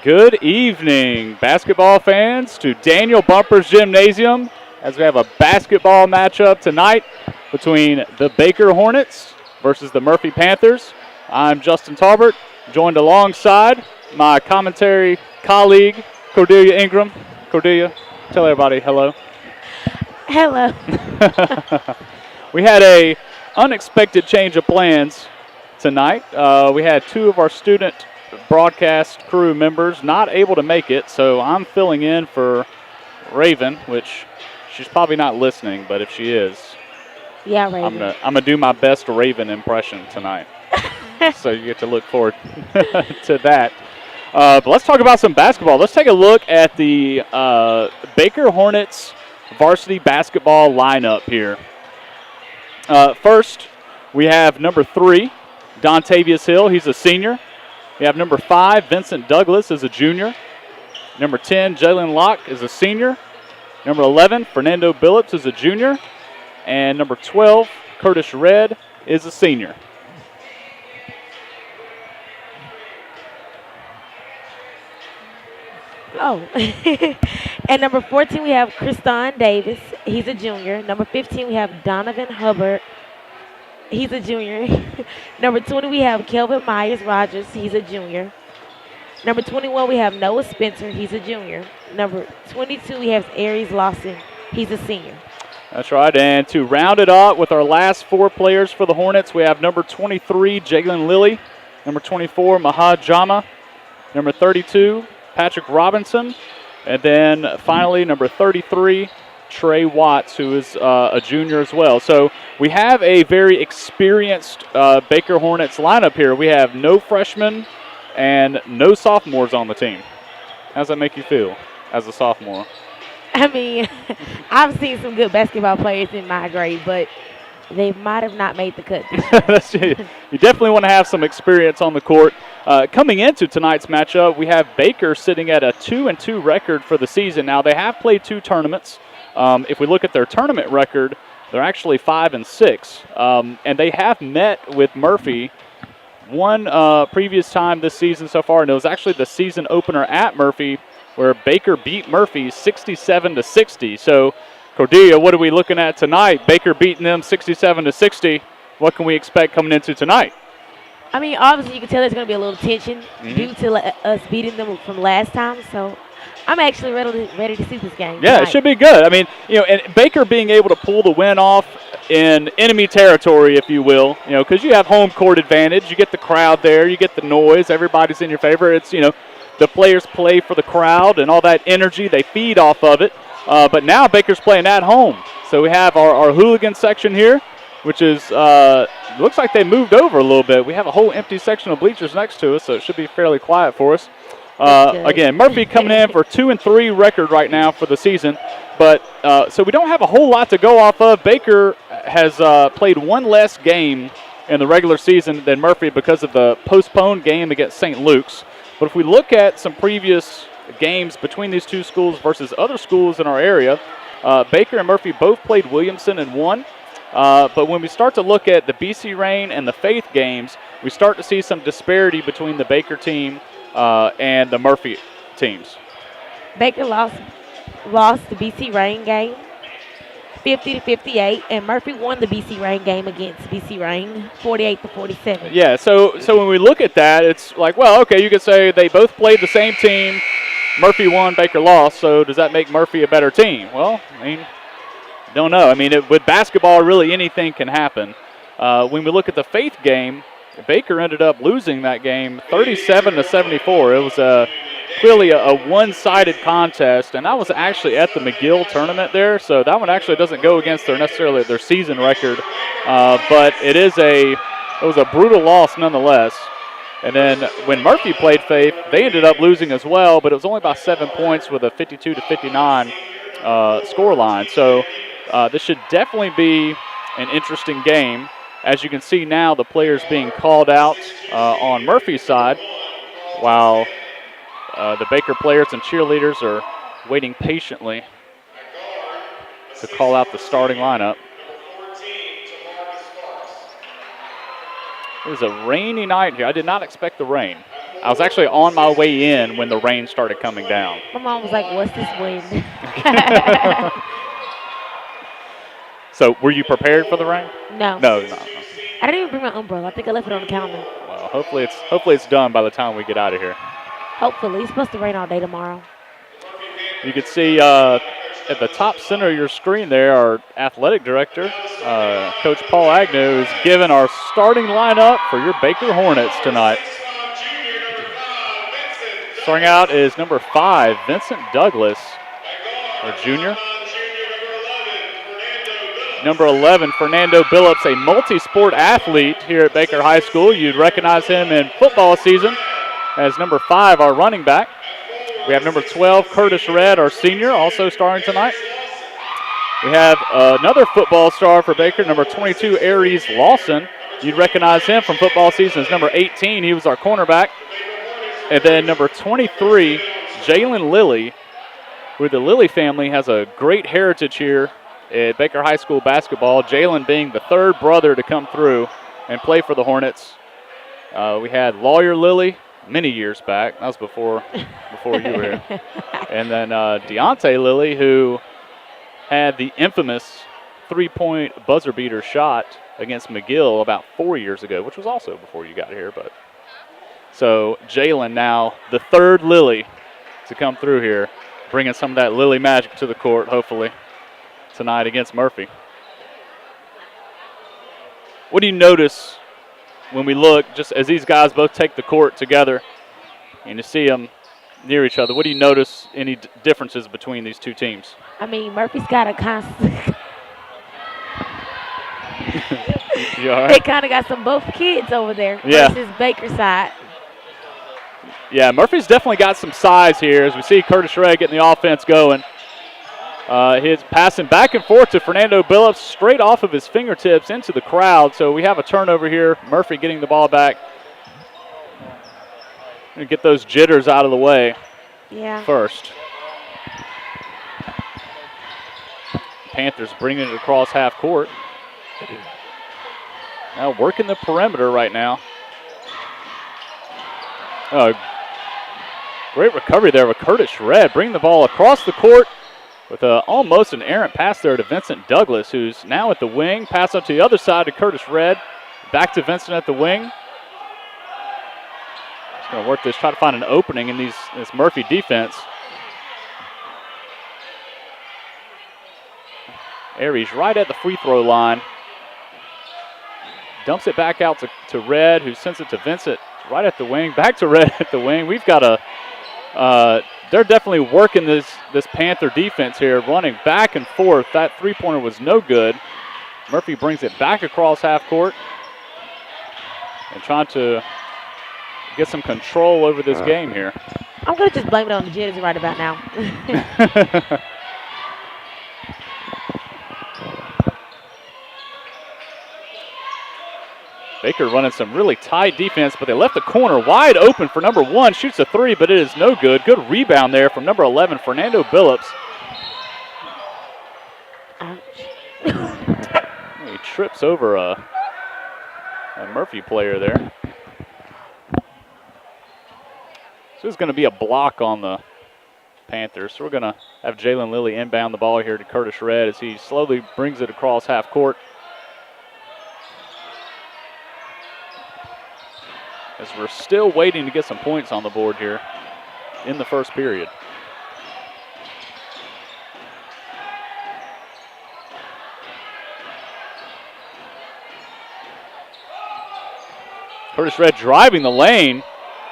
Good evening, basketball fans, to Daniel Bumper's Gymnasium as we have a basketball matchup tonight between the Baker Hornets versus the Murphy Panthers. I'm Justin Talbert, joined alongside my commentary colleague, Cordelia Ingram. Cordelia, tell everybody hello. Hello. We had a unexpected change of plans tonight. We had two of our student broadcast crew members not able to make it, so I'm filling in for Raven, which she's probably not listening, but if she is, Yeah, I'm Raven. gonna do my best Raven impression tonight. So you get to look forward to that. But let's talk about some basketball. Let's take a look at the Baker Hornets varsity basketball lineup here. First, we have number 3, Dontavius Hill. He's a senior. We have number 5, Vincent Douglas, is a junior. Number 10, Jalen Locke, is a senior. Number 11, Fernando Billups, is a junior. And number 12, Curtis Red, is a senior. Oh. And number 14, we have Kriston Davis. He's a junior. Number 15, we have Donovan Hubbard. He's a junior. Number 20, we have Kelvin Myers Rogers. He's a junior. Number 21, we have Noah Spencer. He's a junior. Number 22, we have Aries Lawson. He's a senior. That's right. And to round it up with our last 4 players for the Hornets, we have number 23, Jalen Lilly. Number 24, Mahad Jama. Number 32, Patrick Robinson. And then finally, number 33, Trey Watts, who is a junior as well. So we have a very experienced Baker Hornets lineup here. We have no freshmen and no sophomores on the team. How does that make you feel as a sophomore? I mean, I've seen some good basketball players in my grade, but they might have not made the cut. You definitely want to have some experience on the court. Coming into tonight's matchup, we have Baker sitting at a 2-2 record for the season. Now, they have played 2 tournaments. If we look at their tournament record, they're actually 5-6. And they have met with Murphy one previous time this season so far, and it was actually the season opener at Murphy where Baker beat Murphy 67-60. So, Cordelia, what are we looking at tonight? Baker beating them 67-60. What can we expect coming into tonight? I mean, obviously, you can tell there's going to be a little tension due to us beating them from last time. So I'm actually ready to see this game. Yeah, tonight. it should be good. I mean, and Baker being able to pull the win off in enemy territory, if you will, because you have home court advantage. You get the crowd there. You get the noise. Everybody's in your favor. It's, the players play for the crowd and all that energy. They feed off of it. But now Baker's playing at home. So we have our hooligan section here, which is looks like they moved over a little bit. We have a whole empty section of bleachers next to us, so it should be fairly quiet for us. Again, Murphy coming in for 2-3 record right now for the season. But so we don't have a whole lot to go off of. Baker has played one less game in the regular season than Murphy because of the postponed game against St. Luke's. But if we look at some previous games between these two schools versus other schools in our area, Baker and Murphy both played Williamson and won. But when we start to look at the BC Reign and the Faith games, we start to see some disparity between the Baker team and the Murphy teams. Baker lost the BC Reign game 50-58, and Murphy won the BC Reign game against BC Reign 48-47. Yeah, so when we look at that, it's like, well, okay, you could say they both played the same team. Murphy won, Baker lost, so does that make Murphy a better team? Well, I mean, don't know. I mean, with basketball, really anything can happen. When we look at the Faith game, Baker ended up losing that game 37-74. It was clearly a one-sided contest, and that was actually at the McGill tournament there, so that one actually doesn't go against necessarily their season record, but it was a brutal loss nonetheless. And then when Murphy played Faith, they ended up losing as well, but it was only by 7 points with a 52-59 score line. So this should definitely be an interesting game. As you can see now, the players being called out on Murphy's side, while the Baker players and cheerleaders are waiting patiently to call out the starting lineup. It was a rainy night here. I did not expect the rain. I was actually on my way in when the rain started coming down. My mom was like, "What's this wind?" So, were you prepared for the rain? No. No. I didn't even bring my umbrella. I think I left it on the counter. Well, hopefully it's done by the time we get out of here. Hopefully. It's supposed to rain all day tomorrow. You can see at the top center of your screen there, our athletic director, Coach Paul Agnew, is giving our starting lineup for your Baker Hornets tonight. Starting out is number 5, Vincent Douglas, our junior. Number 11, Fernando Billups, a multi-sport athlete here at Baker High School. You'd recognize him in football season as number 5, our running back. We have number 12, Curtis Redd, our senior, also starring tonight. We have another football star for Baker, number 22, Aries Lawson. You'd recognize him from football season as number 18. He was our cornerback. And then number 23, Jalen Lilly, who the Lilly family has a great heritage here at Baker High School basketball. Jalen being the 3rd brother to come through and play for the Hornets. We had Lawyer Lilly many years back. That was before you were here. And then Deontay Lilly, who had the infamous 3-point buzzer beater shot against McGill about 4 years ago, which was also before you got here. But so Jalen now, the 3rd Lilly to come through here, bringing some of that Lilly magic to the court, hopefully, tonight against Murphy. What do you notice when we look, just as these guys both take the court together and you see them near each other? What do you notice any differences between these two teams? I mean, Murphy's got a constant. You all right? They kind of got some both kids over there versus Baker's side. Yeah, Murphy's definitely got some size here as we see Curtis Redd getting the offense going. His passing back and forth to Fernando Billups straight off of his fingertips into the crowd. So we have a turnover here. Murphy getting the ball back. Gonna get those jitters out of the way first. Panthers bringing it across half court. Now working the perimeter right now. Oh, great recovery there with Curtis Redd. Bringing the ball across the court with almost an errant pass there to Vincent Douglas, who's now at the wing. Pass up to the other side to Curtis Redd. Back to Vincent at the wing. He's going to work this, try to find an opening in this Murphy defense. Aries right at the free throw line. Dumps it back out to Redd, who sends it to Vincent right at the wing. Back to Redd at the wing. We've got they're definitely working this Panther defense here, running back and forth. That three-pointer was no good. Murphy brings it back across half court and trying to get some control over this game here. I'm going to just blame it on the jitters right about now. Baker running some really tight defense, but they left the corner wide open for number 1. Shoots a 3, but it is no good. Good rebound there from number 11, Fernando Billups. He trips over a Murphy player there. So it's going to be a block on the Panthers. So we're going to have Jalen Lilly inbound the ball here to Curtis Redd as he slowly brings it across half court. As we're still waiting to get some points on the board here in the first period. Curtis Redd driving the lane,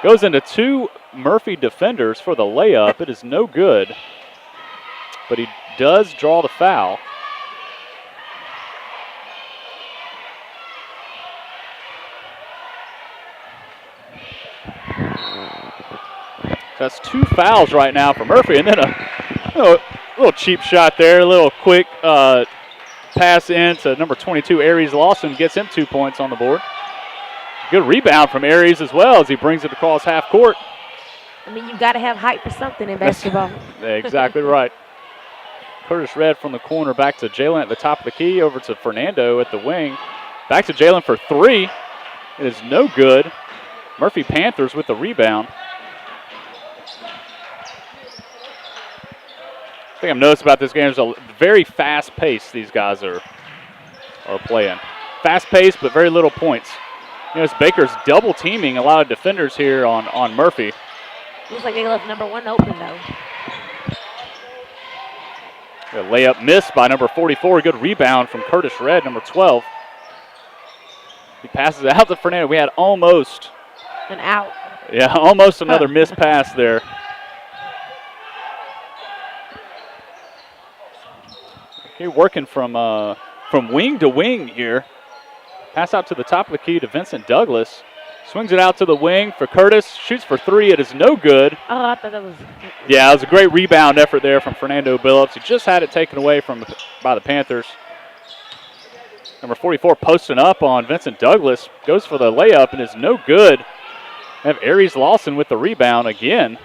goes into 2 Murphy defenders for the layup. It is no good, but he does draw the foul. That's 2 fouls right now for Murphy, and then a little cheap shot there, a little quick pass in to number 22, Aries Lawson, gets him 2 points on the board. Good rebound from Aries as well as he brings it across half court. I mean, you've got to have height for something in basketball. Exactly right. Curtis Redd from the corner back to Jalen at the top of the key, over to Fernando at the wing. Back to Jalen for 3. It is no good. Murphy Panthers with the rebound. The thing I've noticed about this game is a very fast pace these guys are playing. Fast pace, but very little points. You know, it's Baker's double teaming a lot of defenders here on Murphy. Looks like they left number 1 open, though. A layup missed by number 44. Good rebound from Curtis Red, number 12. He passes it out to Fernando. We had almost an out. Yeah, almost another missed pass there. Okay, working from wing to wing here. Pass out to the top of the key to Vincent Douglas. Swings it out to the wing for Curtis. Shoots for 3. It is no good. Oh, I thought that was... Yeah, it was a great rebound effort there from Fernando Billups. He just had it taken away by the Panthers. Number 44 posting up on Vincent Douglas. Goes for the layup and is no good. We have Aries Lawson with the rebound again.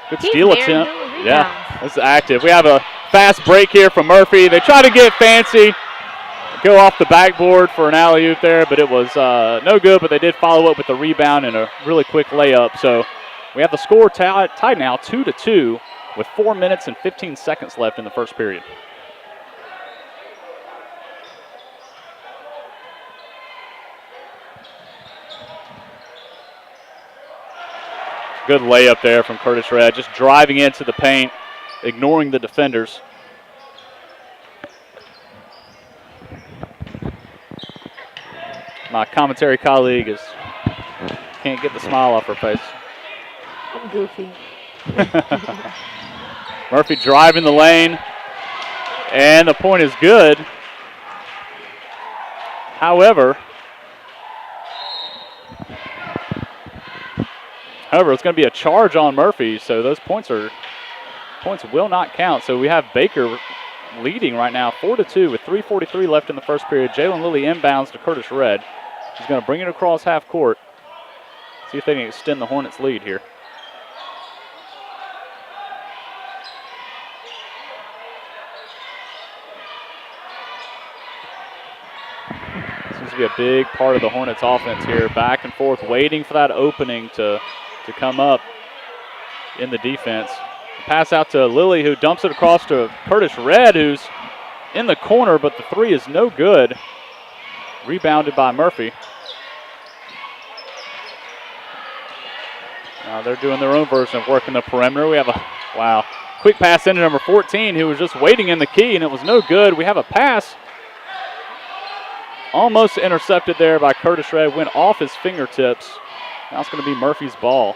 Good steal attempt. Yeah, this is active. We have a fast break here from Murphy. They try to get fancy. Go off the backboard for an alley-oop there, but it was no good, but they did follow up with the rebound and a really quick layup. So we have the score tied now 2-2 with 4 minutes and 15 seconds left in the first period. Good layup there from Curtis Red, just driving into the paint, ignoring the defenders. My commentary colleague can't get the smile off her face. I'm goofy. Murphy driving the lane, and the point is good. However, it's going to be a charge on Murphy, so those points will not count. So we have Baker leading right now 4-2 with 3:43 left in the first period. Jalen Lilly inbounds to Curtis Red. He's going to bring it across half court. See if they can extend the Hornets' lead here. Seems to be a big part of the Hornets' offense here. Back and forth, waiting for that opening to come up in the defense. Pass out to Lilly, who dumps it across to Curtis Red, who's in the corner, but the 3 is no good. Rebounded by Murphy. Now they're doing their own version of working the perimeter. We have a, quick pass into number 14, who was just waiting in the key, and it was no good. We have a pass almost intercepted there by Curtis Red, went off his fingertips. Now it's going to be Murphy's ball.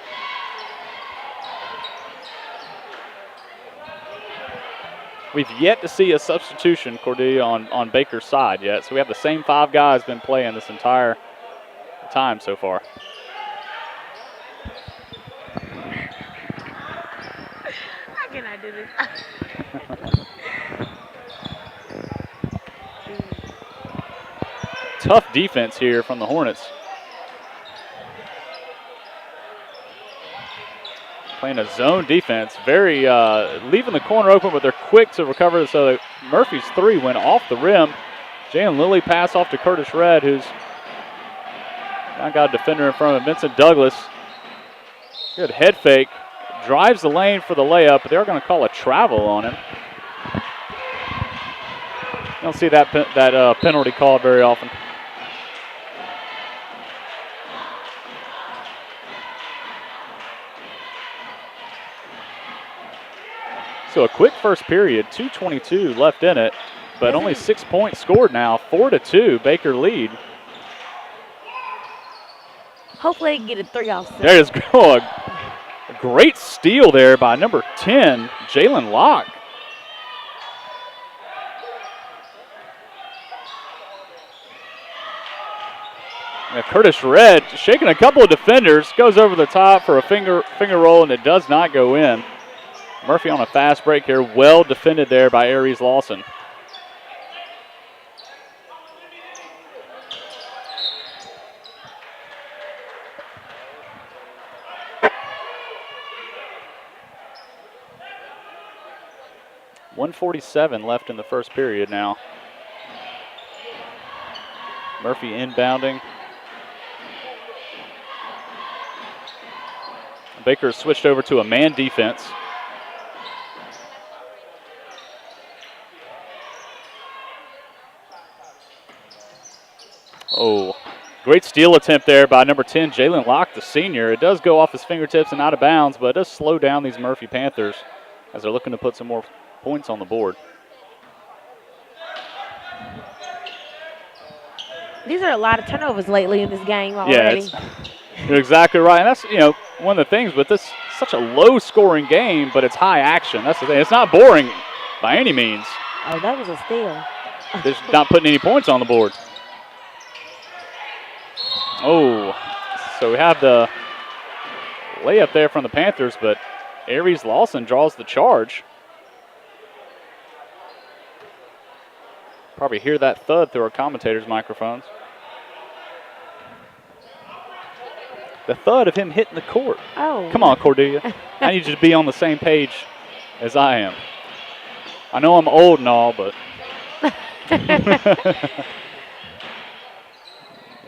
We've yet to see a substitution, Cordelia, on Baker's side yet. So we have the same 5 guys been playing this entire time so far. How can I do this? Tough defense here from the Hornets. Playing a zone defense, very leaving the corner open, but they're quick to recover. So Murphy's 3 went off the rim. Jalen Lilly pass off to Curtis Red, who's now got a defender in front of him. Vincent Douglas, good head fake, drives the lane for the layup, but they're going to call a travel on him. You don't see that penalty called very often. So a quick first period, 2:22 left in it, but only 6 points scored now, 4-2, Baker lead. Hopefully they can get a 3 off. There is a great steal there by number 10, Jalen Locke. Now Curtis Red shaking a couple of defenders, goes over the top for a finger roll, and it does not go in. Murphy on a fast break here. Well defended there by Aries Lawson. .147 left in the first period now. Murphy inbounding. Baker has switched over to a man defense. Oh, great steal attempt there by number 10, Jalen Locke, the senior. It does go off his fingertips and out of bounds, but it does slow down these Murphy Panthers as they're looking to put some more points on the board. These are a lot of turnovers lately in this game already. Yeah, you're exactly right. And that's, one of the things with this, such a low-scoring game, but it's high action. That's the thing. It's not boring by any means. Oh, that was a steal. They're just not putting any points on the board. Oh, so we have the layup there from the Panthers, but Aries Lawson draws the charge. Probably hear that thud through our commentators' microphones. The thud of him hitting the court. Oh. Come on, Cordelia. I need you to be on the same page as I am. I know I'm old and all, but.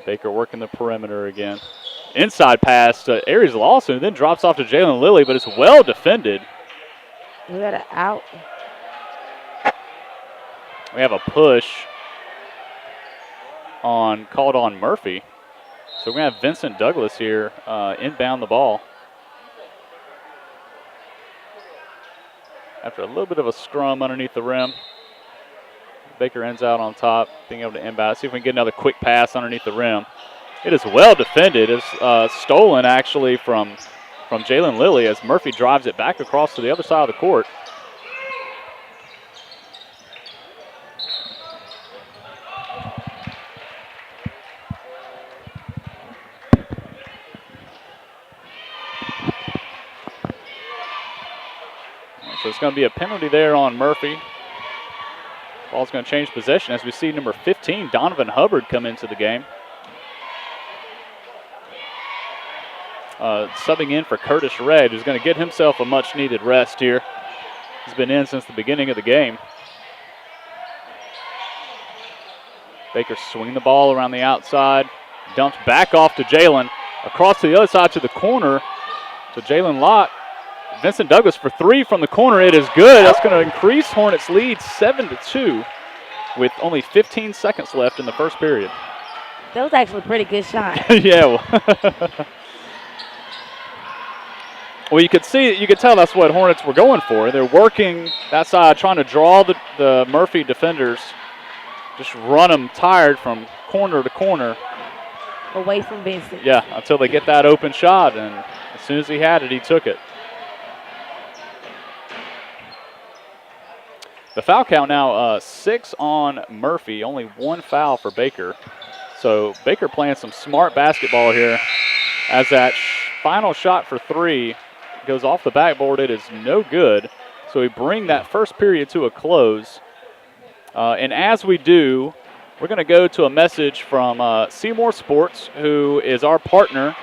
Baker working the perimeter again. Inside pass to Aries Lawson, then drops off to Jalen Lilly, but it's well defended. We got it out. We have a push called on Murphy. So we're going to have Vincent Douglas here inbound the ball. After a little bit of a scrum underneath the rim. Baker ends out on top, being able to inbound. See if we can get another quick pass underneath the rim. It is well defended. It's stolen actually from Jalen Lilly as Murphy drives it back across to the other side of the court. So it's going to be a penalty there on Murphy. Ball's going to change possession as we see number 15, Donovan Hubbard, come into the game. Subbing in for Curtis Red, who's going to get himself a much-needed rest here. He's been in since the beginning of the game. Baker swinging the ball around the outside. Dumps back off to Jalen. Across to the other side to the corner to Jalen Locke. Vincent Douglas for three from the corner. It is good. That's going to increase Hornets' lead 7-2 with only 15 seconds left in the first period. That was actually a pretty good shot. Yeah. Well, you could tell that's what Hornets were going for. They're working that side, trying to draw the Murphy defenders, just run them tired from corner to corner. Away from Vincent. Yeah, until they get that open shot, and as soon as he had it, he took it. The foul count now 6 on Murphy, only 1 foul for Baker. So Baker playing some smart basketball here as that final shot for three goes off the backboard. It is no good. So we bring that first period to a close. And as we do, we're going to go to a message from Seymour Sports, who is our partner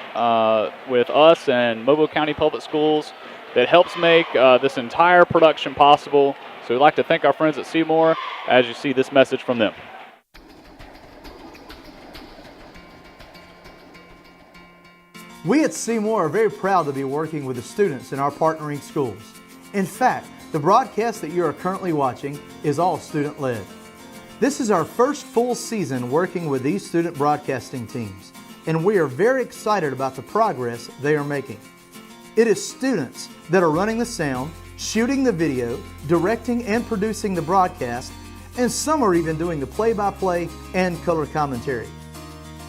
with us and Mobile County Public Schools that helps make this entire production possible. So we'd like to thank our friends at Seymour as you see this message from them. We at Seymour are very proud to be working with the students in our partnering schools. In fact, the broadcast that you are currently watching is all student-led. This is our first full season working with these student broadcasting teams, and we are very excited about the progress they are making. It is students that are running the sound, shooting the video, directing and producing the broadcast, and some are even doing the play-by-play and color commentary.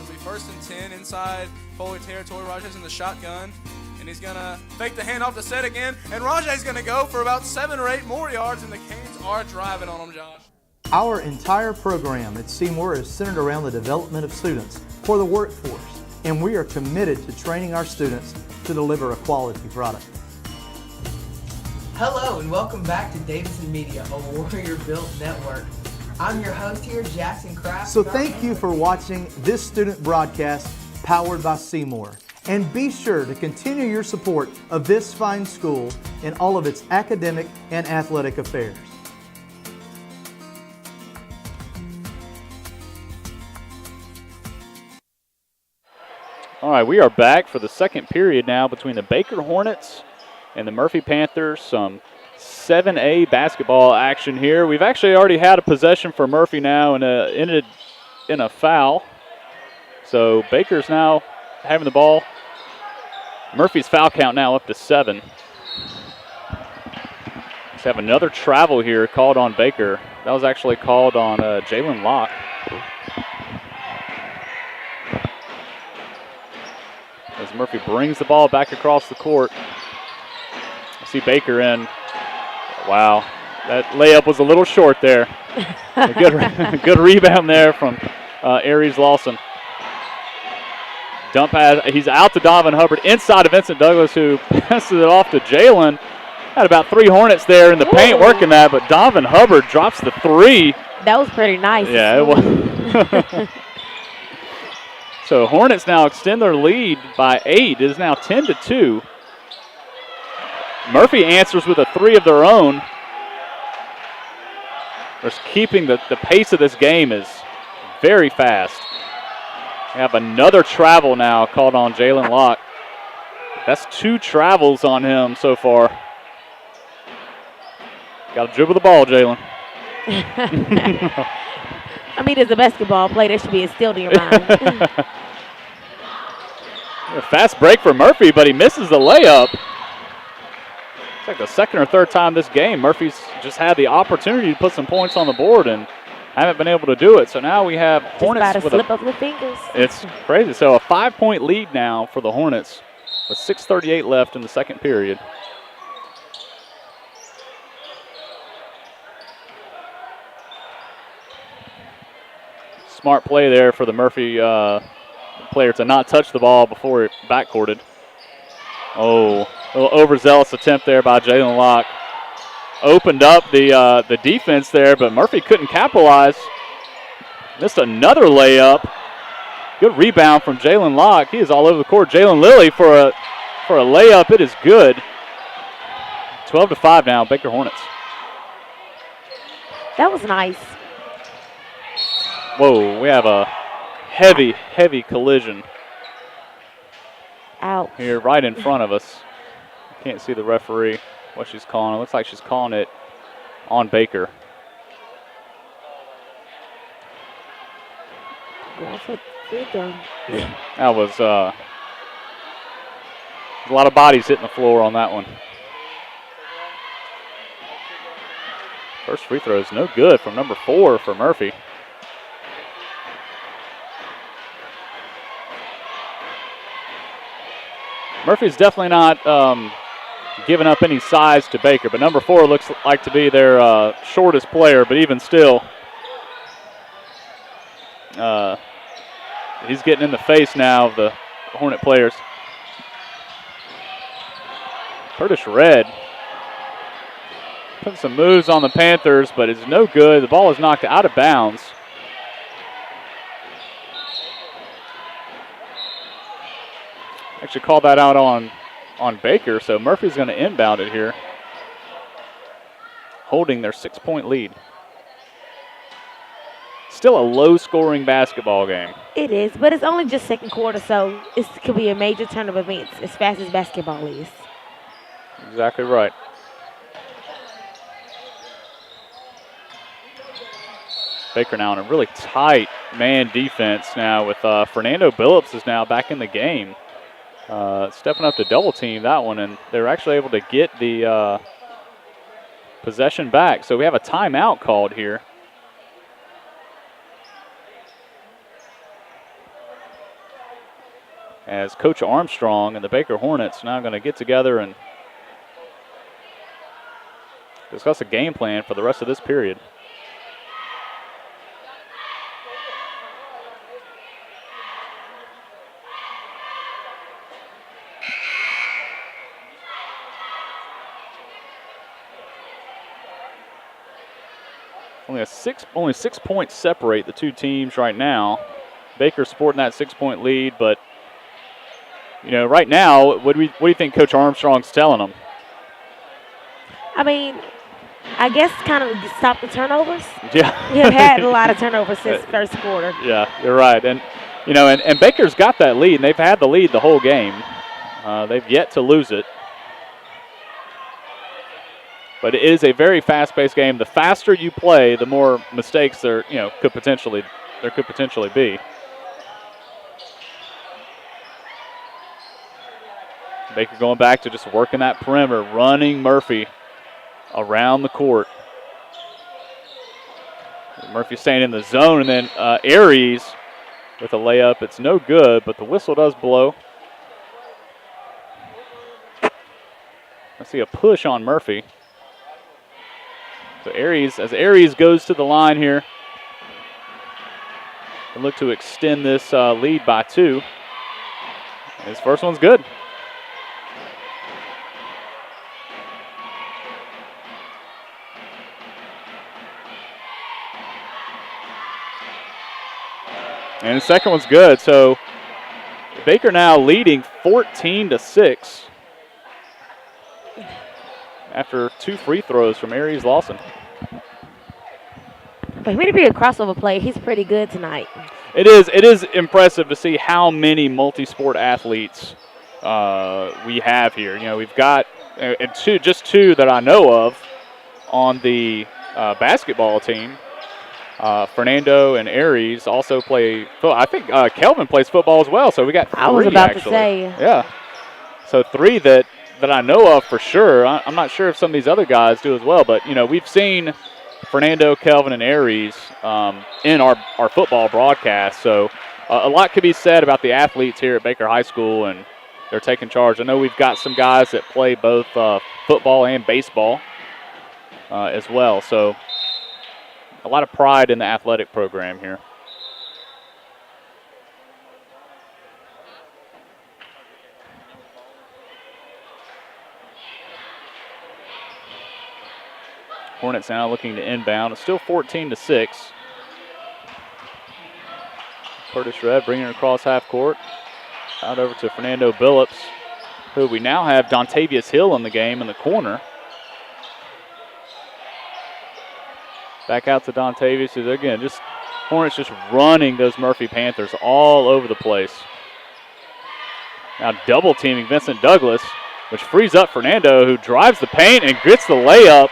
It'll be 1st and 10 inside Foley territory. Rajay's in the shotgun, and he's going to fake the handoff to set again, and Rajay's going to go for about 7 or 8 more yards, and the Canes are driving on him, Josh. Our entire program at Seymour is centered around the development of students for the workforce, and we are committed to training our students to deliver a quality product. Hello and welcome back to Davidson Media, a Warrior-built network. I'm your host here, Jackson Kraft. So thank you for watching this student broadcast powered by Seymour. And be sure to continue your support of this fine school in all of its academic and athletic affairs. All right, we are back for the second period now between the Baker Hornets and the Murphy Panthers. Some 7A basketball action here. We've actually already had a possession for Murphy now and ended in a foul. So Baker's now having the ball. Murphy's foul count now up to 7. Let's have another travel here called on Baker. That was actually called on Jalen Locke. As Murphy brings the ball back across the court. I see Baker in. Wow, that layup was a little short there. A good rebound there from Aries Lawson. Dump pass, he's out to Donovan Hubbard inside of Vincent Douglas, who passes it off to Jalen. Had about 3 Hornets there in the paint working that, but Donovan Hubbard drops the 3. That was pretty nice. Yeah, it was. So Hornets now extend their lead by 8. It is now 10-2. Murphy answers with a 3 of their own. Just keeping the pace of this game is very fast. We have another travel now called on Jalen Locke. That's 2 travels on him so far. Got to dribble the ball, Jalen. I mean, as a basketball player, that should be instilled in your mind. A fast break for Murphy, but he misses the layup. It's like the second or third time this game Murphy's just had the opportunity to put some points on the board and haven't been able to do it. So now we have Hornets just with slip of the fingers. It's crazy. So a 5-point lead now for the Hornets with 6:38 left in the second period. Smart play there for the Murphy player to not touch the ball before it backcourted. Oh, a little overzealous attempt there by Jalen Locke. Opened up the defense there, but Murphy couldn't capitalize. Missed another layup. Good rebound from Jalen Locke. He is all over the court. Jalen Lilly for a layup. It is good. 12-5 now, Baker Hornets. That was nice. Whoa, we have a heavy collision Ouch. here right in front of us. Can't see the referee, what she's calling. It looks like she's calling it on Baker. Going for free throw. That was a lot of bodies hitting the floor on that one. First free throw is no good from number 4 for Murphy. Murphy's definitely not giving up any size to Baker, but number 4 looks like to be their shortest player, but even still, he's getting in the face now of the Hornet players. Curtis Red putting some moves on the Panthers, but it's no good. The ball is knocked out of bounds. Actually called that out on Baker, so Murphy's going to inbound it here, holding their 6-point lead. Still a low-scoring basketball game. It is, but it's only just second quarter, so it could be a major turn of events as fast as basketball is. Exactly right. Baker now in a really tight man defense now with Fernando Billups is now back in the game. Stepping up to double team that one, and they're actually able to get the possession back. So we have a timeout called here. As Coach Armstrong and the Baker Hornets now going to get together and discuss a game plan for the rest of this period. Only 6 points separate the two teams right now. Baker's sporting that 6-point lead, but you know, right now, what do you think Coach Armstrong's telling them? I mean, I guess kind of stop the turnovers. Yeah. We have had a lot of turnovers since first quarter. Yeah, you're right. And You know, and Baker's got that lead, and they've had the lead the whole game. They've yet to lose it. But it is a very fast-paced game. The faster you play, the more mistakes there could potentially be. Baker going back to just working that perimeter, running Murphy around the court. Murphy staying in the zone, and then Aries with a layup. It's no good, but the whistle does blow. I see a push on Murphy. So as Aries goes to the line here, they look to extend this lead by 2. His first one's good. And the second one's good. So Baker now leading 14-6 after 2 free throws from Aries Lawson. For him to be a crossover player, he's pretty good tonight. It is impressive to see how many multi-sport athletes we have here. You know, we've got just two that I know of on the basketball team. Fernando and Aries also play football. I think Kelvin plays football as well, so we got 3 I was about actually. to say. Yeah. So 3 that I know of for sure. I'm not sure if some of these other guys do as well, but, you know, we've seen Fernando, Kelvin, and Aries in our football broadcast. So a lot could be said about the athletes here at Baker High School, and they're taking charge. I know we've got some guys that play both football and baseball as well. So a lot of pride in the athletic program here. Hornets now looking to inbound. It's still 14-6. Curtis Red bringing it across half court. Out over to Fernando Billups, who we now have Dontavius Hill in the game in the corner. Back out to Dontavius, who's again just Hornets just running those Murphy Panthers all over the place. Now double teaming Vincent Douglas, which frees up Fernando, who drives the paint and gets the layup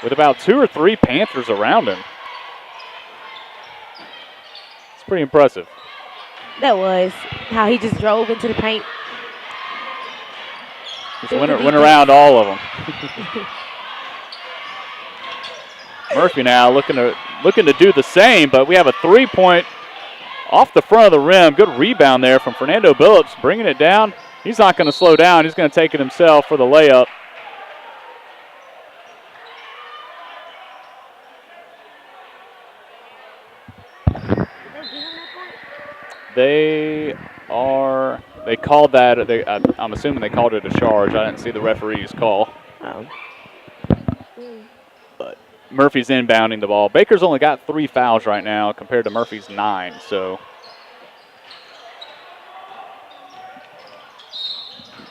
with about 2 or 3 Panthers around him. It's pretty impressive. That was how he just drove into the paint. Just went around all of them. Murphy now looking to do the same, but we have a 3-point off the front of the rim. Good rebound there from Fernando Billups, bringing it down. He's not going to slow down. He's going to take it himself for the layup. They called that. I'm assuming they called it a charge. I didn't see the referee's call. Oh. But Murphy's inbounding the ball. Baker's only got 3 fouls right now compared to Murphy's 9. So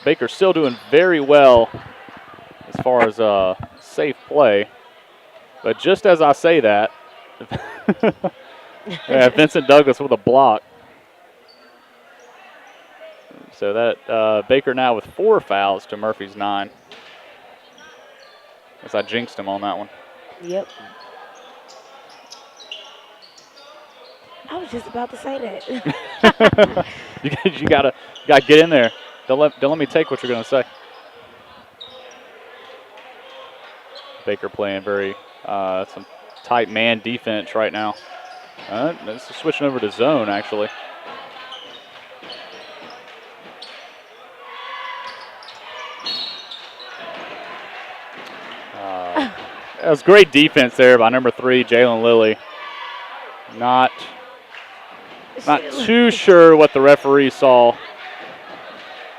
Baker's still doing very well as far as safe play. But just as I say that, Vincent Douglas with a block. So that Baker now with 4 fouls to Murphy's 9. As I jinxed him on that one. Yep. I was just about to say that. you gotta get in there. Don't let me take what you're gonna say. Baker playing very some tight man defense right now. This is switching over to zone actually. That was great defense there by number 3, Jalen Lilly. Not too sure what the referee saw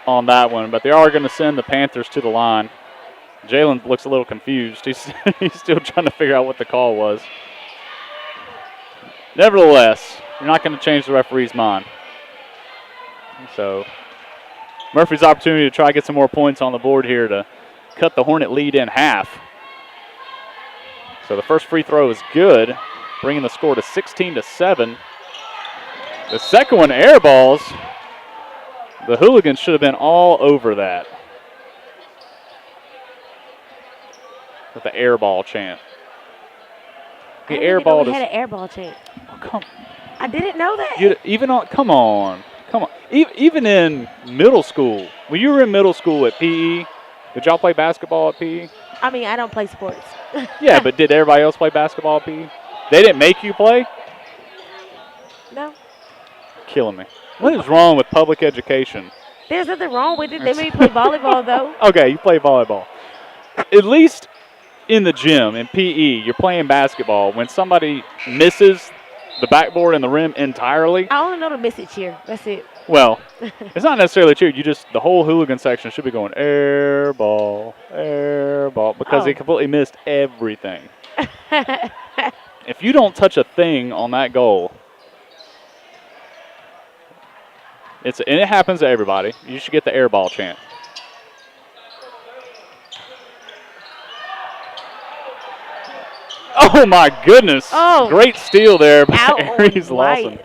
on that one, but they are going to send the Panthers to the line. Jalen looks a little confused. He's still trying to figure out what the call was. Nevertheless, you're not going to change the referee's mind. So Murphy's opportunity to try to get some more points on the board here to cut the Hornet lead in half. So the first free throw is good, bringing the score to 16-7. The second one, air balls. The hooligans should have been all over that with the air ball chant. I didn't know we had an air ball chant. Oh, come. I didn't know that. Come on. Even in middle school, when you were in middle school at PE, did y'all play basketball at PE? I mean, I don't play sports. Yeah, but did everybody else play basketball at PE? They didn't make you play? No. Killing me. What is wrong with public education? There's nothing wrong with it. They made me play volleyball, though. Okay, you play volleyball. At least in the gym, in PE, you're playing basketball. When somebody misses the backboard and the rim entirely. I only know to miss it cheer. That's it. Well, it's not necessarily cheer. The whole hooligan section should be going air ball, because they completely missed everything. If you don't touch a thing on that goal, and it happens to everybody, you should get the air ball chant. Oh, my goodness. Oh. Great steal there by Aries Lawson.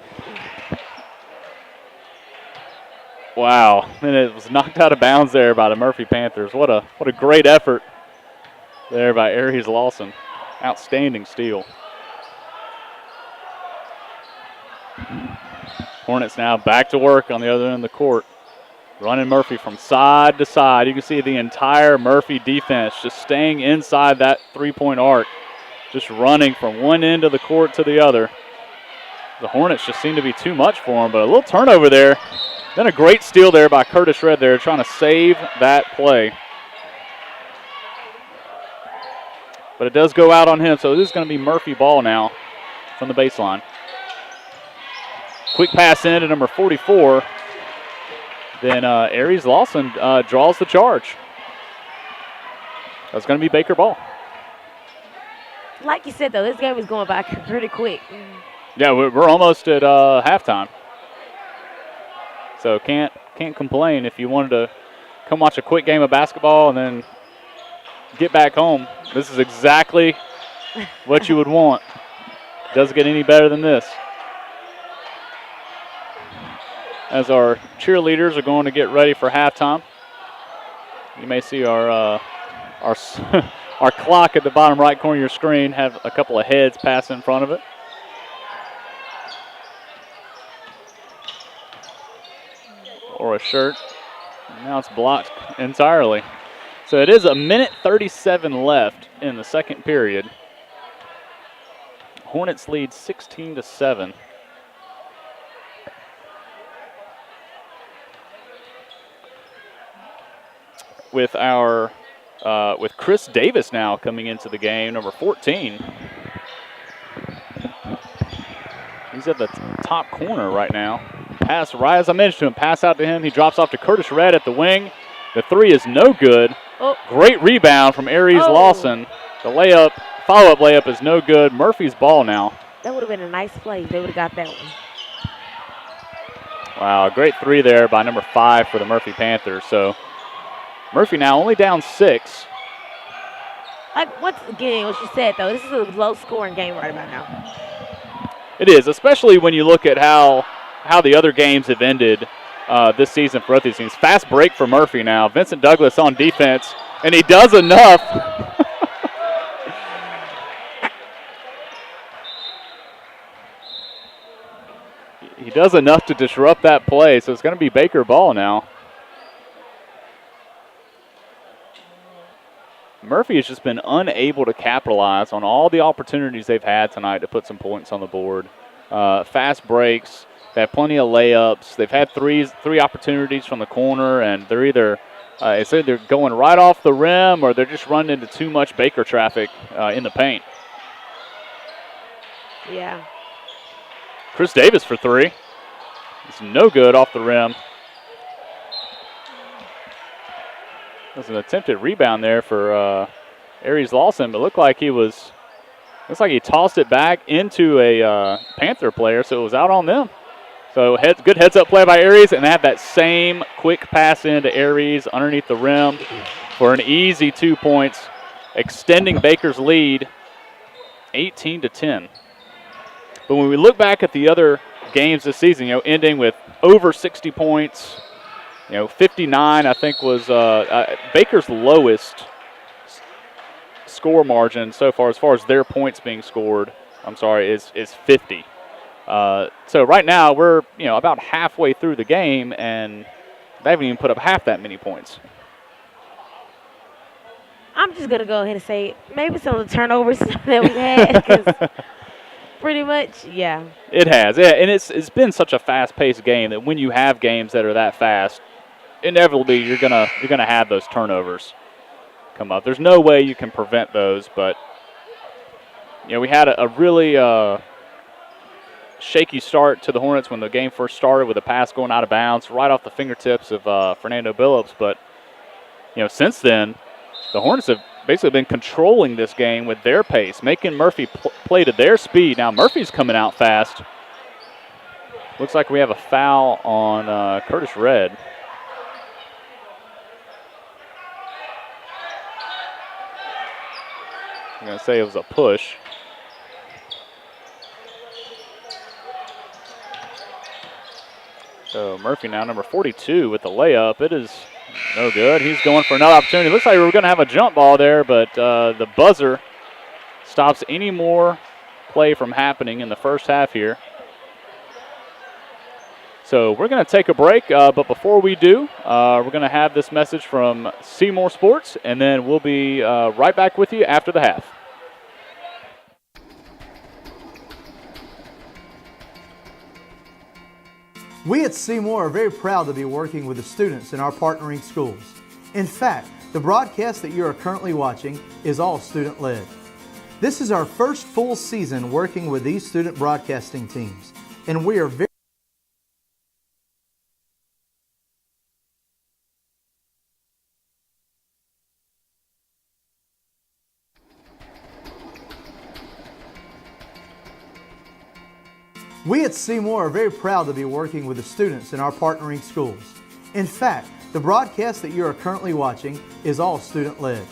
Wow. And it was knocked out of bounds there by the Murphy Panthers. What a great effort there by Aries Lawson. Outstanding steal. Hornets now back to work on the other end of the court. Running Murphy from side to side. You can see the entire Murphy defense just staying inside that three-point arc. Just running from one end of the court to the other. The Hornets just seem to be too much for them, but a little turnover there. Then a great steal there by Curtis Red there, trying to save that play. But it does go out on him, so this is going to be Murphy ball now from the baseline. Quick pass in to number 44. Then Aries Lawson draws the charge. That's going to be Baker ball. Like you said, though, this game is going by pretty quick. Yeah, we're almost at halftime. So can't complain if you wanted to come watch a quick game of basketball and then get back home. This is exactly what you would want. Doesn't get any better than this. As our cheerleaders are going to get ready for halftime, you may see our our clock at the bottom right corner of your screen have a couple of heads pass in front of it. Or a shirt. Now it's blocked entirely. So it is a minute 37 left in the second period. Hornets lead 16-7. With Chris Davis now coming into the game, number 14. He's at the top corner right now. Pass right as I mentioned to him. Pass out to him. He drops off to Curtis Red at the wing. The three is no good. Oh. Great rebound from Aries Lawson. The follow-up layup is no good. Murphy's ball now. That would have been a nice play. They would have got that one. Wow, great three there by number 5 for the Murphy Panthers. So Murphy now only down 6. Like, once again, what you said, though, this is a low-scoring game right about now. It is, especially when you look at how the other games have ended this season for both these teams. Fast break for Murphy now. Vincent Douglas on defense, and he does enough. He does enough to disrupt that play, so it's going to be Baker ball now. Murphy has just been unable to capitalize on all the opportunities they've had tonight to put some points on the board. Fast breaks. They have plenty of layups. They've had three opportunities from the corner, and they're either going right off the rim or they're just running into too much Baker traffic in the paint. Yeah. Chris Davis for 3. It's no good off the rim. There's an attempted rebound there for Aries Lawson, but looks like he tossed it back into a Panther player, so it was out on them. So good heads-up play by Aries, and they have that same quick pass into Aries underneath the rim for an easy 2 points, extending Baker's lead 18-10. But when we look back at the other games this season, ending with over 60 points. 59, I think, was Baker's lowest score margin so far as their points being scored. Is 50. So right now we're about halfway through the game, and they haven't even put up half that many points. I'm just going to go ahead and say maybe some of the turnovers that we had, 'cause pretty much, yeah. It has, yeah, and it's been such a fast-paced game that when you have games that are that fast, inevitably you're gonna have those turnovers come up. There's no way you can prevent those, but we had a really shaky start to the Hornets when the game first started with a pass going out of bounds right off the fingertips of Fernando Billups. But since then, the Hornets have basically been controlling this game with their pace, making Murphy play to their speed. Now Murphy's coming out fast. Looks like we have a foul on Curtis Red. I'm going to say it was a push. So Murphy now, number 42 with the layup. It is no good. He's going for another opportunity. Looks like we were going to have a jump ball there, but the buzzer stops any more play from happening in the first half here. So we're going to take a break, but before we do, we're going to have this message from Seymour Sports, and then we'll be right back with you after the half. We at Seymour are very proud to be working with the students in our partnering schools. In fact, the broadcast that you are currently watching is all student-led. This is our first full season working with these student broadcasting teams, and we are very We at Seymour are very proud to be working with the students in our partnering schools. In fact, the broadcast that you are currently watching is all student-led.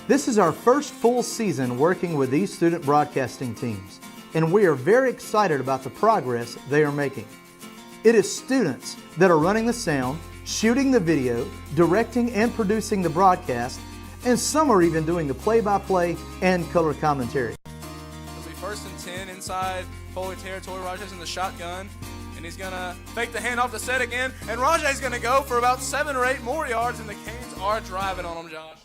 This is our first full season working with these student broadcasting teams, and we are very excited about the progress they are making. It is students that are running the sound, shooting the video, directing and producing the broadcast, and some are even doing the play-by-play and color commentary. It'll be 1st and 10 inside Foley territory. Rajay's in the shotgun, and he's going to fake the handoff to set again, and Rajay's going to go for about 7 or 8 more yards, and the Canes are driving on him, Josh.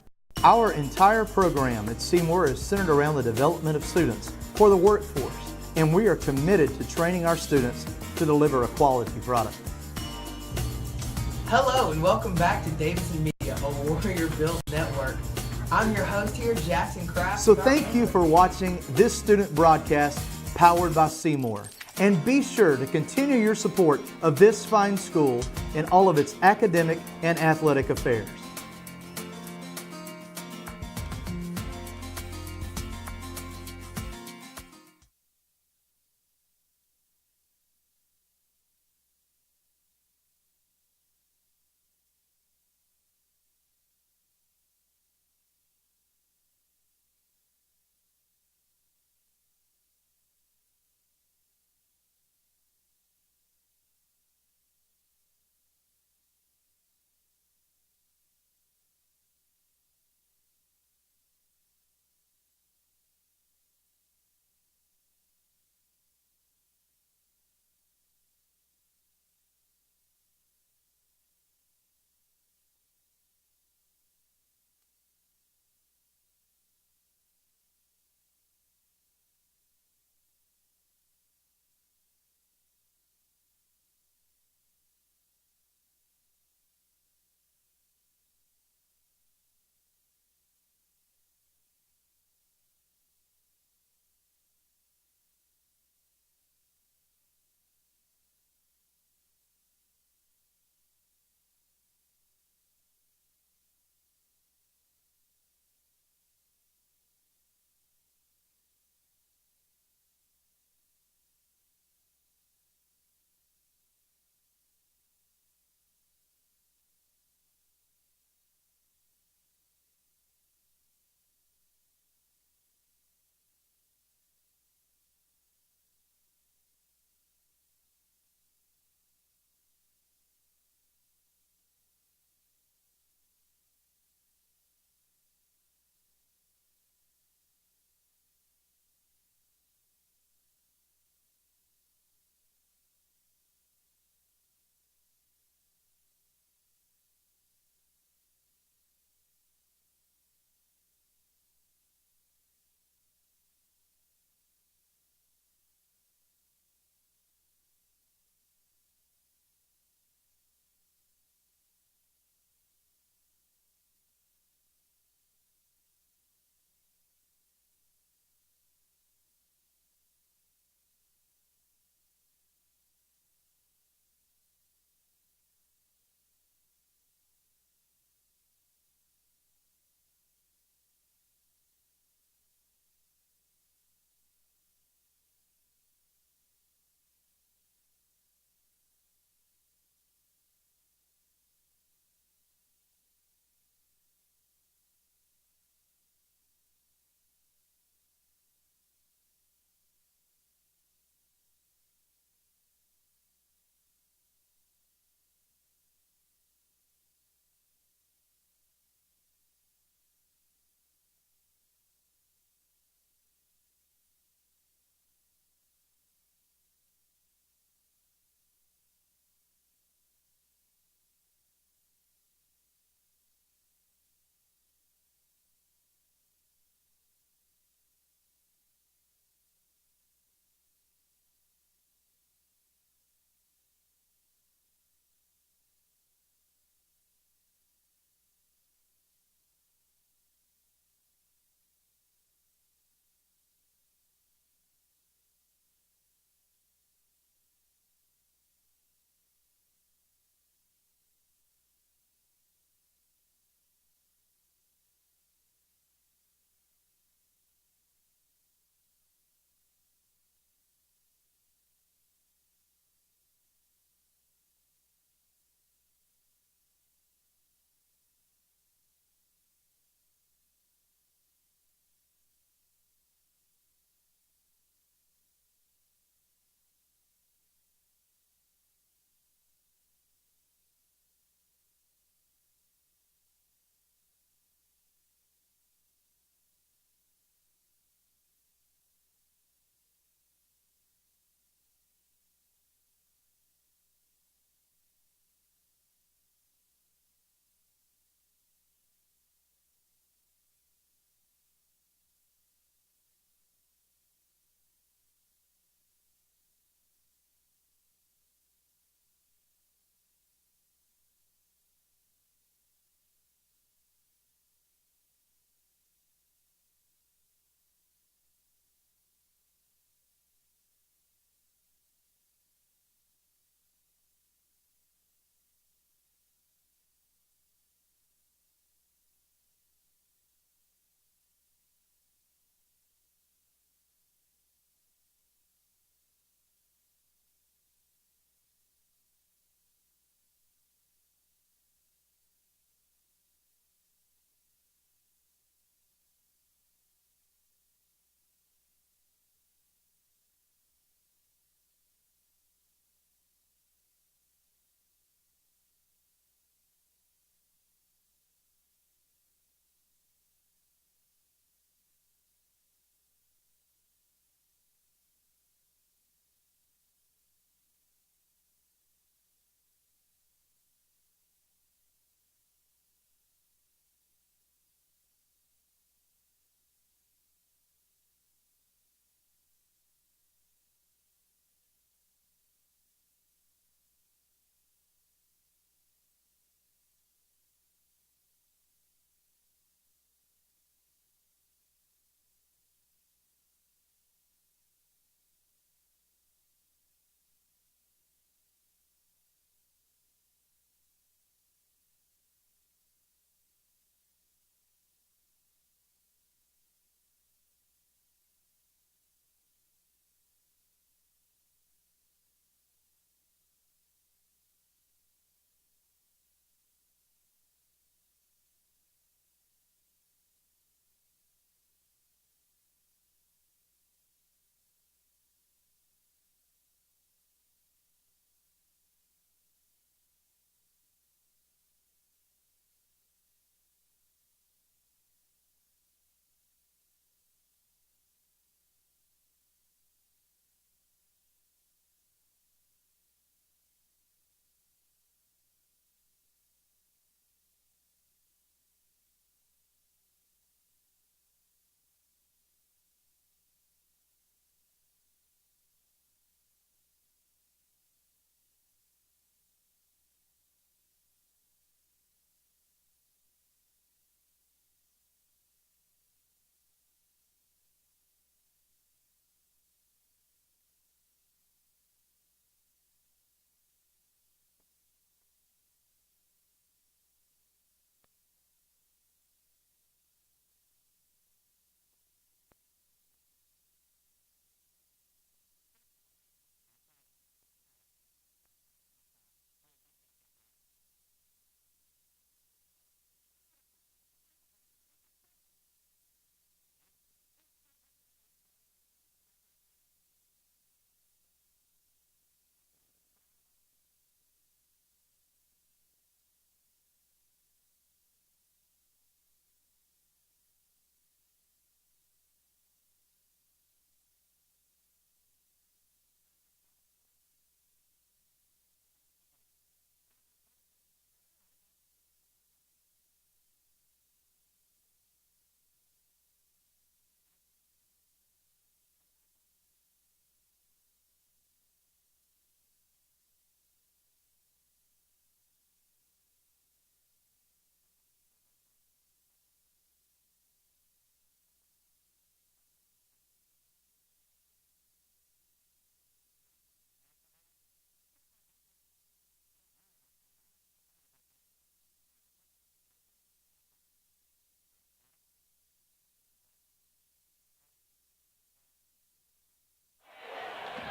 Our entire program at Seymour is centered around the development of students for the workforce, and we are committed to training our students to deliver a quality product. Hello and welcome back to Davidson Media, a Warrior Built Network. I'm your host here, Jackson Kraft. So thank you for watching this student broadcast powered by Seymour. And be sure to continue your support of this fine school in all of its academic and athletic affairs.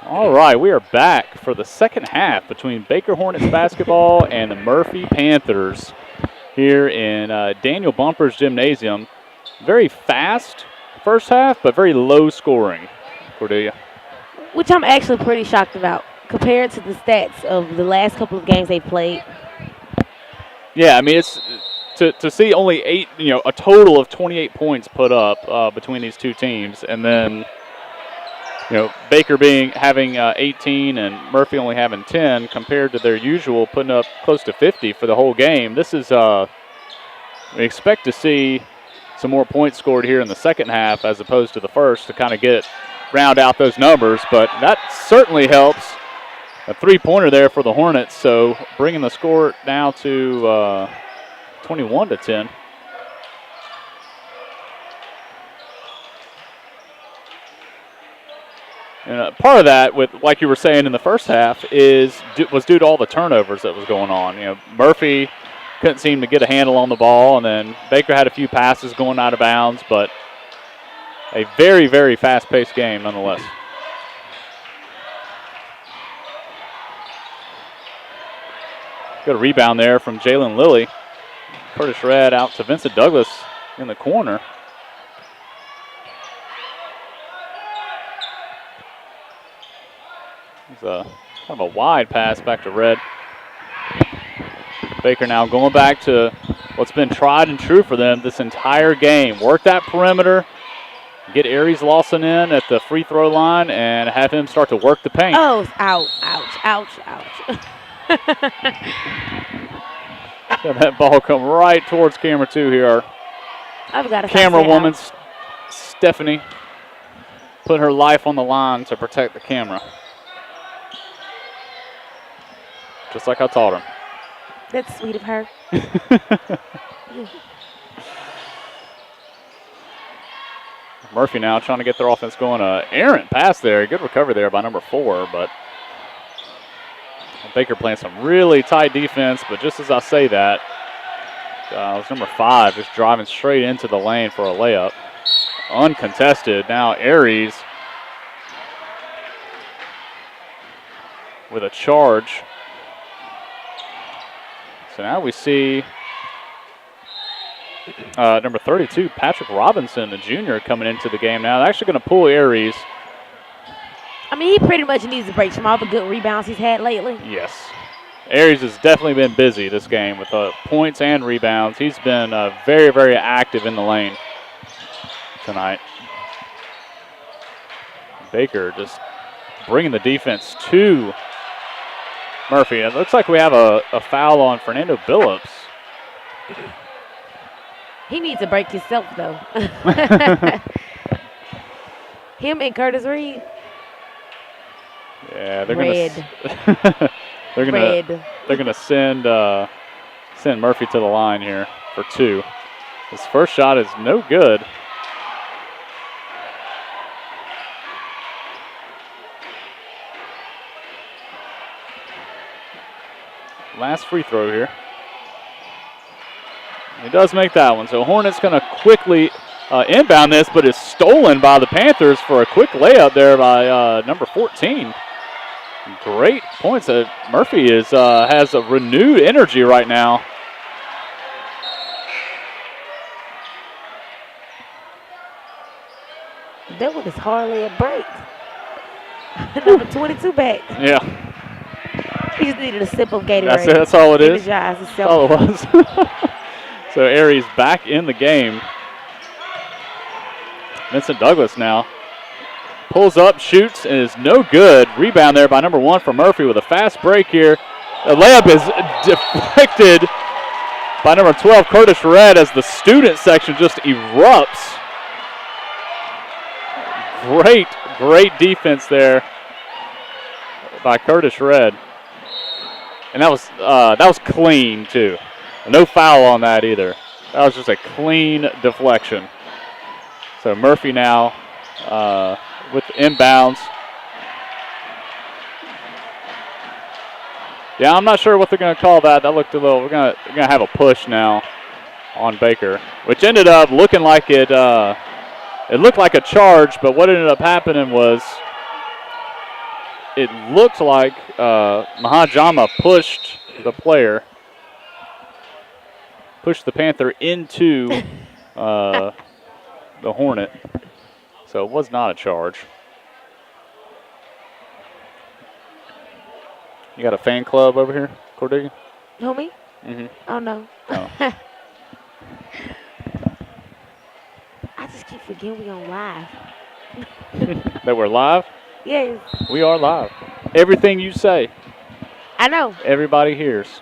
All right, we are back for the second half between Baker Hornets basketball and the Murphy Panthers here in Daniel Bumper's gymnasium. Very fast first half, but very low scoring. Cordelia. Which I'm actually pretty shocked about compared to the stats of the last couple of games they played. Yeah, I mean, it's to see only a total of 28 points put up between these two teams, and then Baker having 18 and Murphy only having 10 compared to their usual putting up close to 50 for the whole game. This is we expect to see some more points scored here in the second half as opposed to the first to kind of round out those numbers, but that certainly helps. A three-pointer there for the Hornets, so bringing the score now to 21-10. And part of that, like you were saying in the first half, was due to all the turnovers that was going on. Murphy couldn't seem to get a handle on the ball, and then Baker had a few passes going out of bounds, but a very, very fast-paced game nonetheless. Got a rebound there from Jalen Lilly. Curtis Red out to Vincent Douglas in the corner. It's a kind of a wide pass back to Red. Baker now going back to what's been tried and true for them this entire game. Work that perimeter, get Aries Lawson in at the free throw line, and have him start to work the paint. Oh, ouch, ouch, ouch, ouch. So that ball come right towards camera 2 here. I've got to camera woman, Stephanie, put her life on the line to protect the camera. Just like I taught her. That's sweet of her. Murphy now trying to get their offense going. Errant pass there. Good recovery there by number 4, but Baker playing some really tight defense, but just as I say that, it was number 5 just driving straight into the lane for a layup. Uncontested. Now Aries with a charge. So now we see number 32, Patrick Robinson, the junior, coming into the game now. They're actually going to pull Aries. I mean, he pretty much needs a break from all the good rebounds he's had lately. Yes. Aries has definitely been busy this game with points and rebounds. He's been very, very active in the lane tonight. Baker just bringing the defense to Murphy. It looks like we have a foul on Fernando Billups. He needs a break himself, though. Him and Curtis Reed. Yeah, they're gonna send Murphy to the line here for 2. His first shot is no good. Last free throw here. He does make that one. So Hornets going to quickly inbound this, but is stolen by the Panthers for a quick layup there by number 14. Great points. Murphy has a renewed energy right now. That one is hardly a break. Number 22 back. Yeah. He just needed a sip of Gatorade. That's all it is. That's all it was. So Aries back in the game. Vincent Douglas now pulls up, shoots, and is no good. Rebound there by number 1 for Murphy with a fast break here. The layup is deflected by number 12, Curtis Red, as the student section just erupts. Great defense there by Curtis Red. And that was clean, too. No foul on that either. That was just a clean deflection. So Murphy now with inbounds. Yeah, I'm not sure what they're going to call that. That looked a little. We're going to have a push now on Baker, which ended up looking like it. It looked like a charge, but what ended up happening was it looked like Mahajama pushed the player, pushed the Panther into the Hornet. So it was not a charge. You got a fan club over here, Cordelia? Who, me? Mm-hmm. Oh, no. Oh. I just keep forgetting we on live. That we're live? Yes. We are live. Everything you say, I know. everybody hears.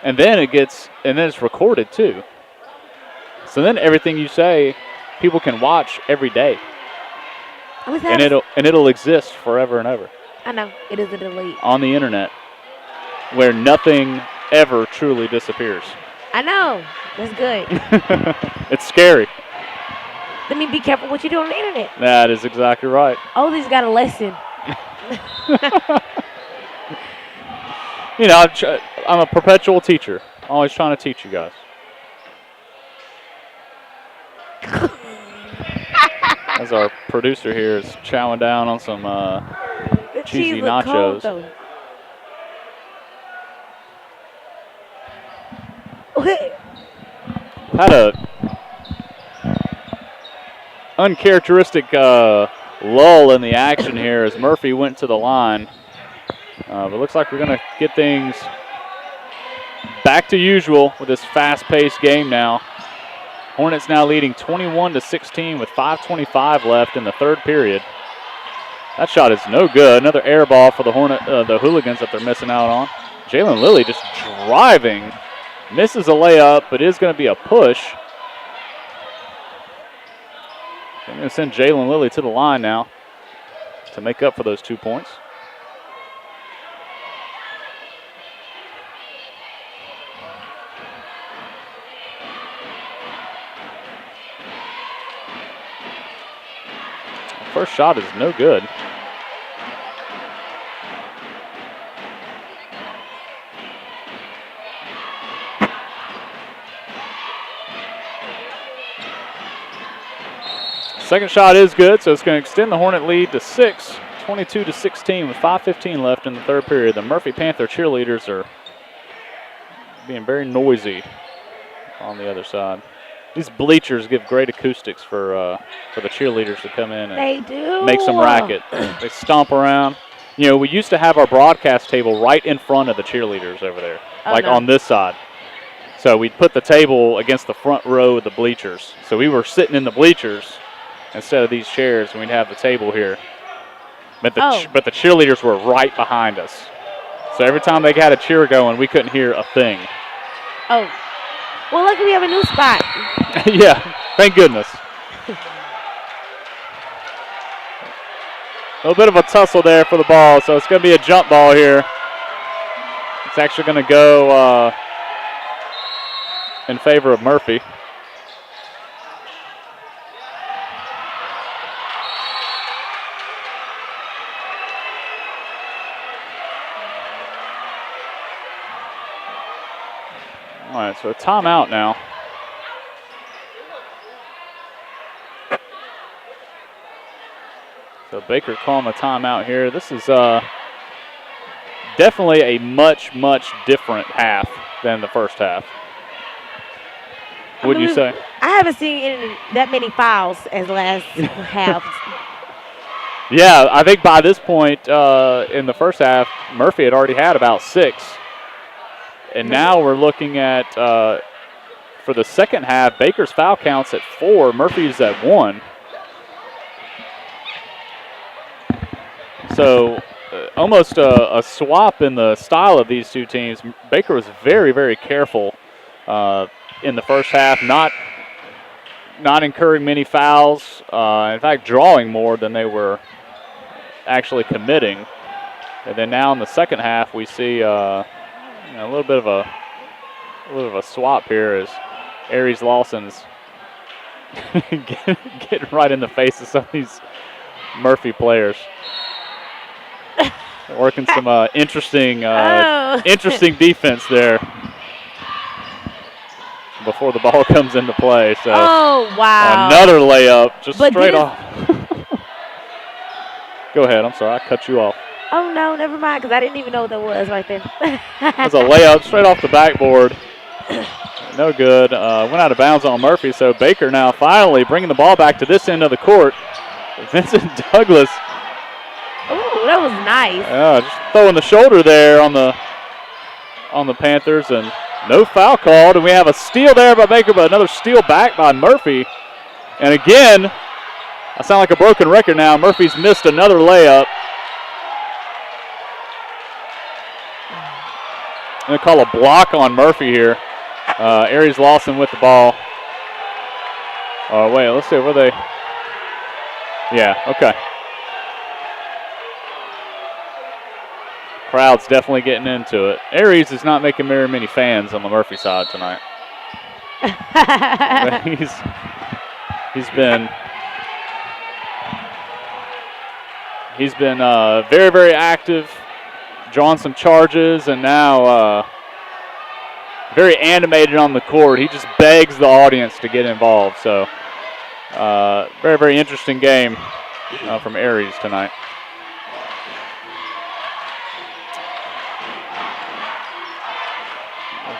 And then it's recorded too. So then everything you say, people can watch every day. At least And it'll exist forever and ever I know. It is a delete. on the internet where nothing ever truly disappears. I know. That's good. It's scary. Let me be careful what you do on the internet. That is exactly right. Ollie's got a lesson. You know, I'm a perpetual teacher. Always trying to teach you guys. As our producer here is chowing down on some The cheesy cheese look nachos. cold, though. Had a uncharacteristic lull in the action here as Murphy went to the line. But it looks like we're going to get things back to usual with this fast-paced game now. Hornets now leading 21-16 with 5:25 left in the third period. That shot is no good. Another air ball for the the Hooligans that they're missing out on. Jalen Lilly just driving. Misses a layup, but is going to be a push. I'm going to send Jalen Lilly to the line now to make up for those 2 points. First shot is no good. Second shot is good, so it's going to extend the Hornet lead to 6, 22-16 with 5:15 left in the third period. The Murphy Panther cheerleaders are being very noisy on the other side. These bleachers give great acoustics for the cheerleaders to come in and They do. make some racket. They stomp around. You know, we used to have our broadcast table right in front of the cheerleaders over there, like no. on this side. So we'd put the table against the front row of the bleachers. So we were sitting in the bleachers instead of these chairs, and we'd have the table here. But the cheerleaders were right behind us. So every time they got a cheer going, we couldn't hear a thing. Oh. Well, look, we have a new spot. Yeah, thank goodness. A little bit of a tussle there for the ball, so it's going to be a jump ball here. It's actually going to go in favor of Murphy. All right, so a timeout now. So Baker calling a timeout here. This is definitely a much, much different half than the first half. Wouldn't you say? I haven't seen that many fouls as last half. Yeah, I think by this point in the first half, Murphy had already had about 6. And now we're looking at, for the second half, Baker's foul counts at 4, Murphy's at 1. So almost a swap in the style of these two teams. Baker was very, very careful in the first half, not incurring many fouls. In fact, drawing more than they were actually committing. And then now in the second half, we see a little bit of a swap here as Aries Lawson's getting right in the face of some of these Murphy players. Working some interesting defense there before the ball comes into play. So wow. Another layup just straight off. Go ahead. I'm sorry. I cut you off. Oh, no, never mind, because I didn't even know what that was right there. That's a layup straight off the backboard. No good. Went out of bounds on Murphy, so Baker now finally bringing the ball back to this end of the court. Vincent Douglas. Ooh, that was nice. Just throwing the shoulder there on the Panthers, and no foul called. And we have a steal there by Baker, but another steal back by Murphy. And again, I sound like a broken record now. Murphy's missed another layup. I'm going to call a block on Murphy here. Aries Lawson with the ball. Oh, wait, let's see, were they? Yeah, okay. Crowd's definitely getting into it. Aries is not making very many fans on the Murphy side tonight. he's been very, very active, drawing some charges, and now very animated on the court. He just begs the audience to get involved. So very, very interesting game from Aries tonight.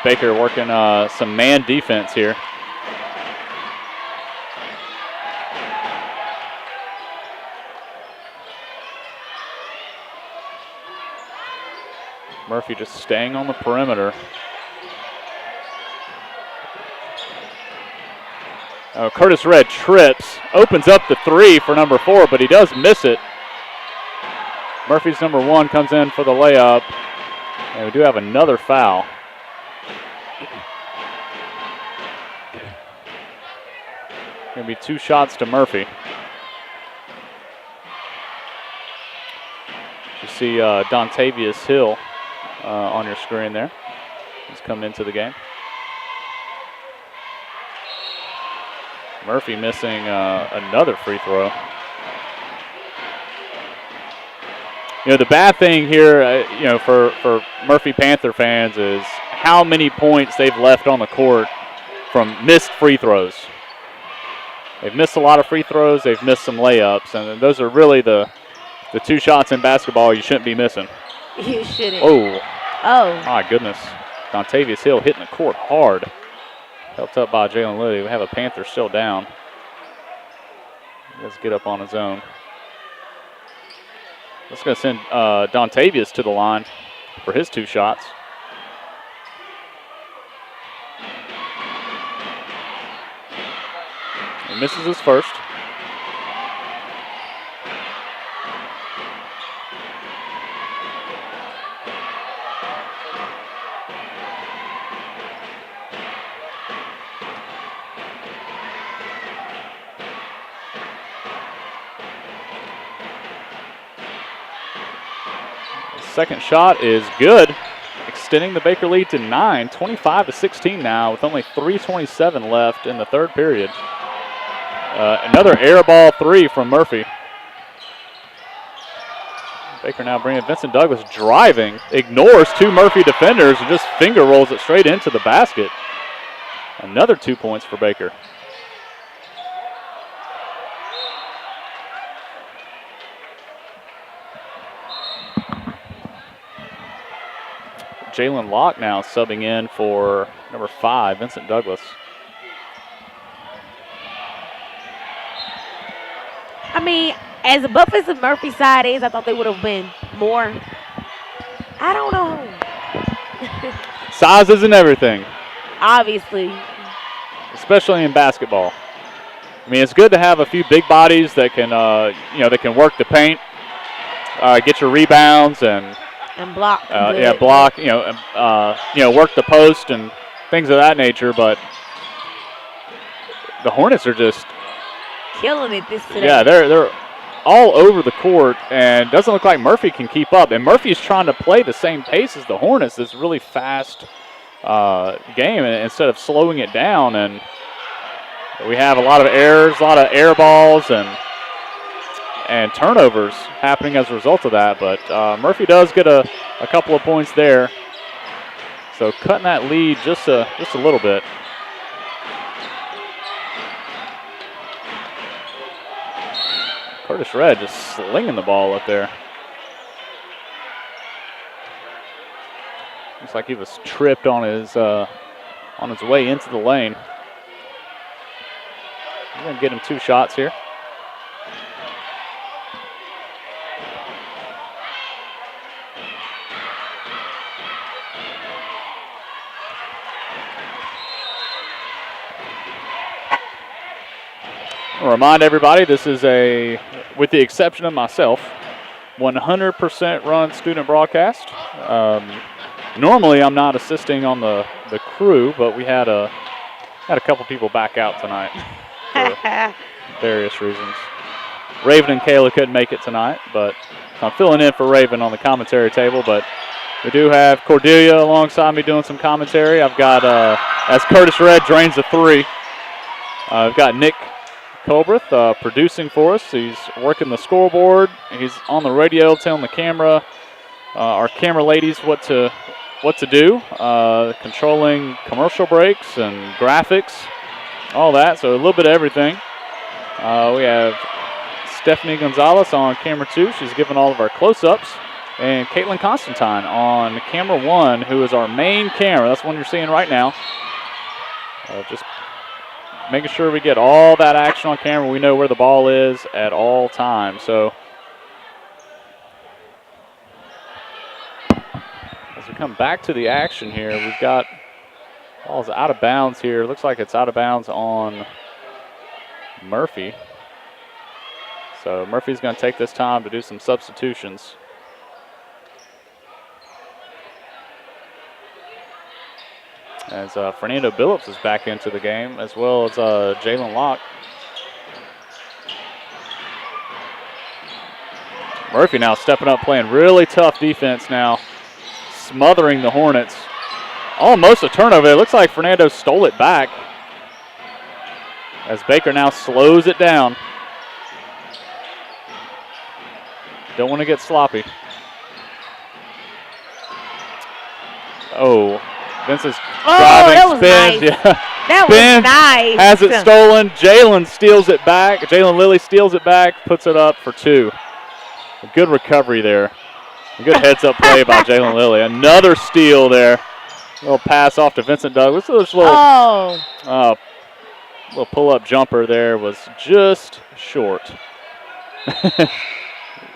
Baker working some man defense here. Murphy just staying on the perimeter. Curtis Red trips, opens up the three for number 4, but he does miss it. Murphy's number 1 comes in for the layup, and we do have another foul. Going to be 2 shots to Murphy. You see Dontavius Hill on your screen there. He's come into the game. Murphy missing another free throw. You know, the bad thing here, for Murphy Panther fans is how many points they've left on the court from missed free throws. They've missed a lot of free throws. They've missed some layups, and those are really the 2 shots in basketball you shouldn't be missing. You shouldn't. Oh, Oh. my goodness. Dontavius Hill hitting the court hard. Helped up by Jalen Liddy. We have a Panther still down. Let's get up on his own. Let's go send Dontavius to the line for his 2 shots. He misses his first. Second shot is good, extending the Baker lead to 9, 25-16 now, with only 3:27 left in the third period. Another air ball 3 from Murphy. Baker now bringing Vincent Douglas driving, ignores 2 Murphy defenders, and just finger rolls it straight into the basket. Another 2 points for Baker. Jalen Locke now subbing in for number 5, Vincent Douglas. I mean, as buff as the Murphy side is, I thought they would have been more. I don't know. Size isn't everything. Obviously. Especially in basketball. I mean, it's good to have a few big bodies that can, that can work the paint, get your rebounds, and block. Block. Work the post and things of that nature. But the Hornets are just killing it this today. Yeah, they're all over the court, and doesn't look like Murphy can keep up. And Murphy's trying to play the same pace as the Hornets, this really fast game, instead of slowing it down. And we have a lot of errors, a lot of air balls, and turnovers happening as a result of that. But Murphy does get a couple of points there. So cutting that lead just a little bit. Curtis Red just slinging the ball up there. Looks like he was tripped on his way into the lane. We're going to get him 2 shots here. I'll remind everybody, this is with the exception of myself, 100% run student broadcast. Normally I'm not assisting on the crew, but we had a couple people back out tonight for various reasons. Raven and Kayla couldn't make it tonight, but I'm filling in for Raven on the commentary table. But we do have Cordelia alongside me doing some commentary. I've got, as Curtis Red drains a 3, I've got Nick Colbreth producing for us. He's working the scoreboard. He's on the radio telling the camera, our camera ladies what to do, controlling commercial breaks and graphics, all that. So a little bit of everything. We have Stephanie Gonzalez on camera 2. She's giving all of our close-ups. And Caitlin Constantine on camera 1, who is our main camera. That's the one you're seeing right now. Just making sure we get all that action on camera. We know where the ball is at all times. So as we come back to the action here, we've got ball's out of bounds here. Looks like it's out of bounds on Murphy. So Murphy's going to take this time to do some substitutions. As Fernando Billups is back into the game, as well as Jalen Locke. Murphy now stepping up, playing really tough defense now, smothering the Hornets. Almost a turnover. It looks like Fernando stole it back, as Baker now slows it down. Don't want to get sloppy. Oh. Vince's driving, that was spins. nice. Yeah. That spins, was nice. has it stolen. Jalen steals it back. Jalen Lilly steals it back, puts it up for 2. A good recovery there. A good heads-up play by Jalen Lilly. Another steal there. A little pass off to Vincent Douglas. This little, little pull-up jumper there was just short.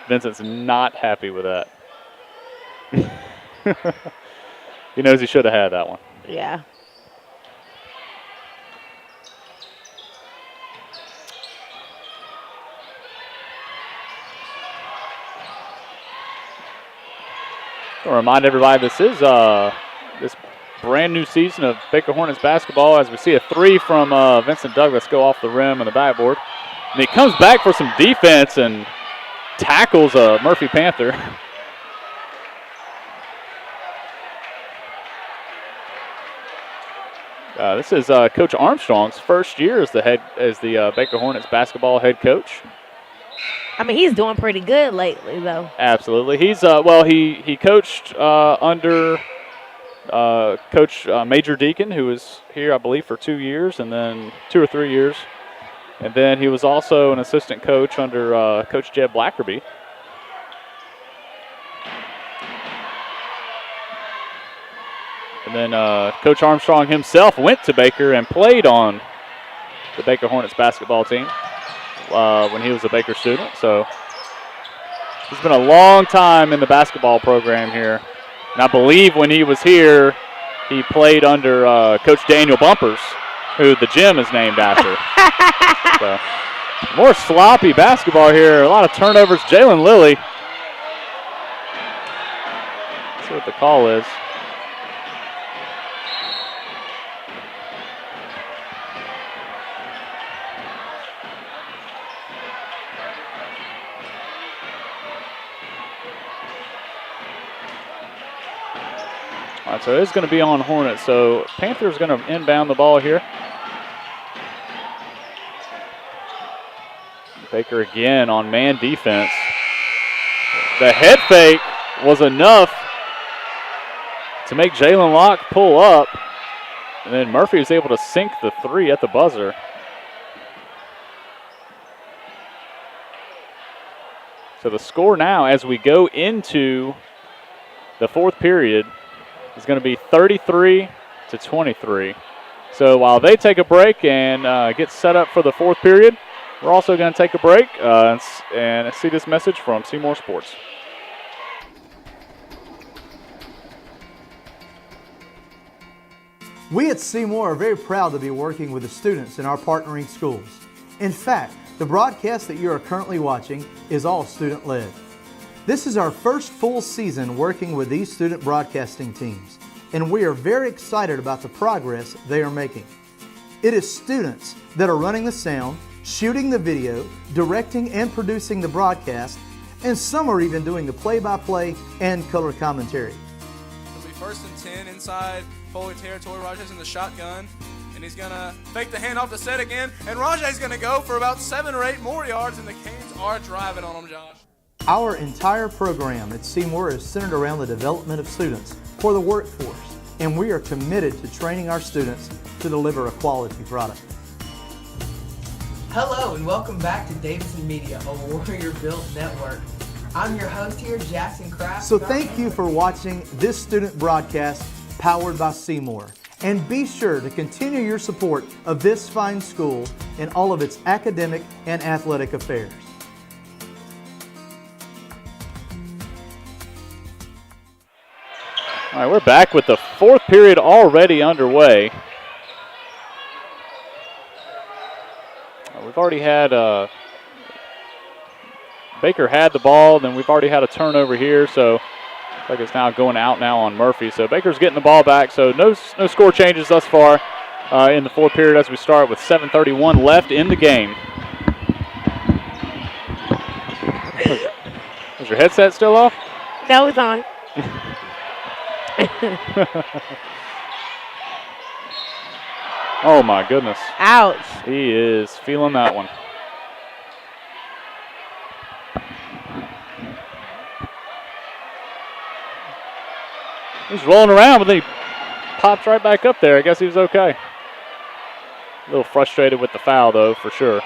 Vincent's not happy with that. He knows he should have had that one. Yeah. I'll remind everybody this is this brand new season of Baker Hornets basketball, as we see a 3 from Vincent Douglas go off the rim and the backboard. And he comes back for some defense and tackles a Murphy Panther. This is Coach Armstrong's first year as the Baker Hornets basketball head coach. I mean, he's doing pretty good lately, though. Absolutely. He's he coached under Coach Major Deacon, who was here, I believe, for 2 years, and then 2 or 3 years. And then he was also an assistant coach under Coach Jeb Blackerby. And then Coach Armstrong himself went to Baker and played on the Baker Hornets basketball team when he was a Baker student. So he's been a long time in the basketball program here. And I believe when he was here, he played under Coach Daniel Bumpers, who the gym is named after. So more sloppy basketball here. A lot of turnovers. Jalen Lilly. Let's see what the call is. All right, so it's going to be on Hornets. So Panthers going to inbound the ball here. Baker again on man defense. The head fake was enough to make Jalen Locke pull up. And then Murphy was able to sink the 3 at the buzzer. So the score now as we go into the 4th period is going to be 33-23. So while they take a break and get set up for the fourth period, we're also going to take a break and see this message from Seymour Sports. We at Seymour are very proud to be working with the students in our partnering schools. In fact, the broadcast that you are currently watching is all student-led. This is our first full season working with these student broadcasting teams, and we are very excited about the progress they are making. It is students that are running the sound, shooting the video, directing and producing the broadcast, and some are even doing the play-by-play and color commentary. It'll be 1st and 10 inside Foley territory. Rajay's in the shotgun, and he's going to fake the handoff to Set again, and Rajay's going to go for about 7 or 8 more yards, and the Canes are driving on him, Josh. Our entire program at Seymour is centered around the development of students for the workforce, and we are committed to training our students to deliver a quality product. Hello and welcome back to Davidson Media, a Warrior Built network. I'm your host here, Jackson Kraft. So thank you for watching this student broadcast powered by Seymour. And be sure to continue your support of this fine school in all of its academic and athletic affairs. All right, we're back with the fourth period already underway. We've already had Baker had the ball, then we've already had a turnover here, so looks like it's now going out now on Murphy. So Baker's getting the ball back, so no score changes thus far in the fourth period as we start with 7:31 left in the game. Is your headset still off? No, it's on. Oh my goodness. Ouch. He is feeling that one. He's rolling around, but then he pops right back up there. I guess he was okay. A little frustrated with the foul, though, for sure.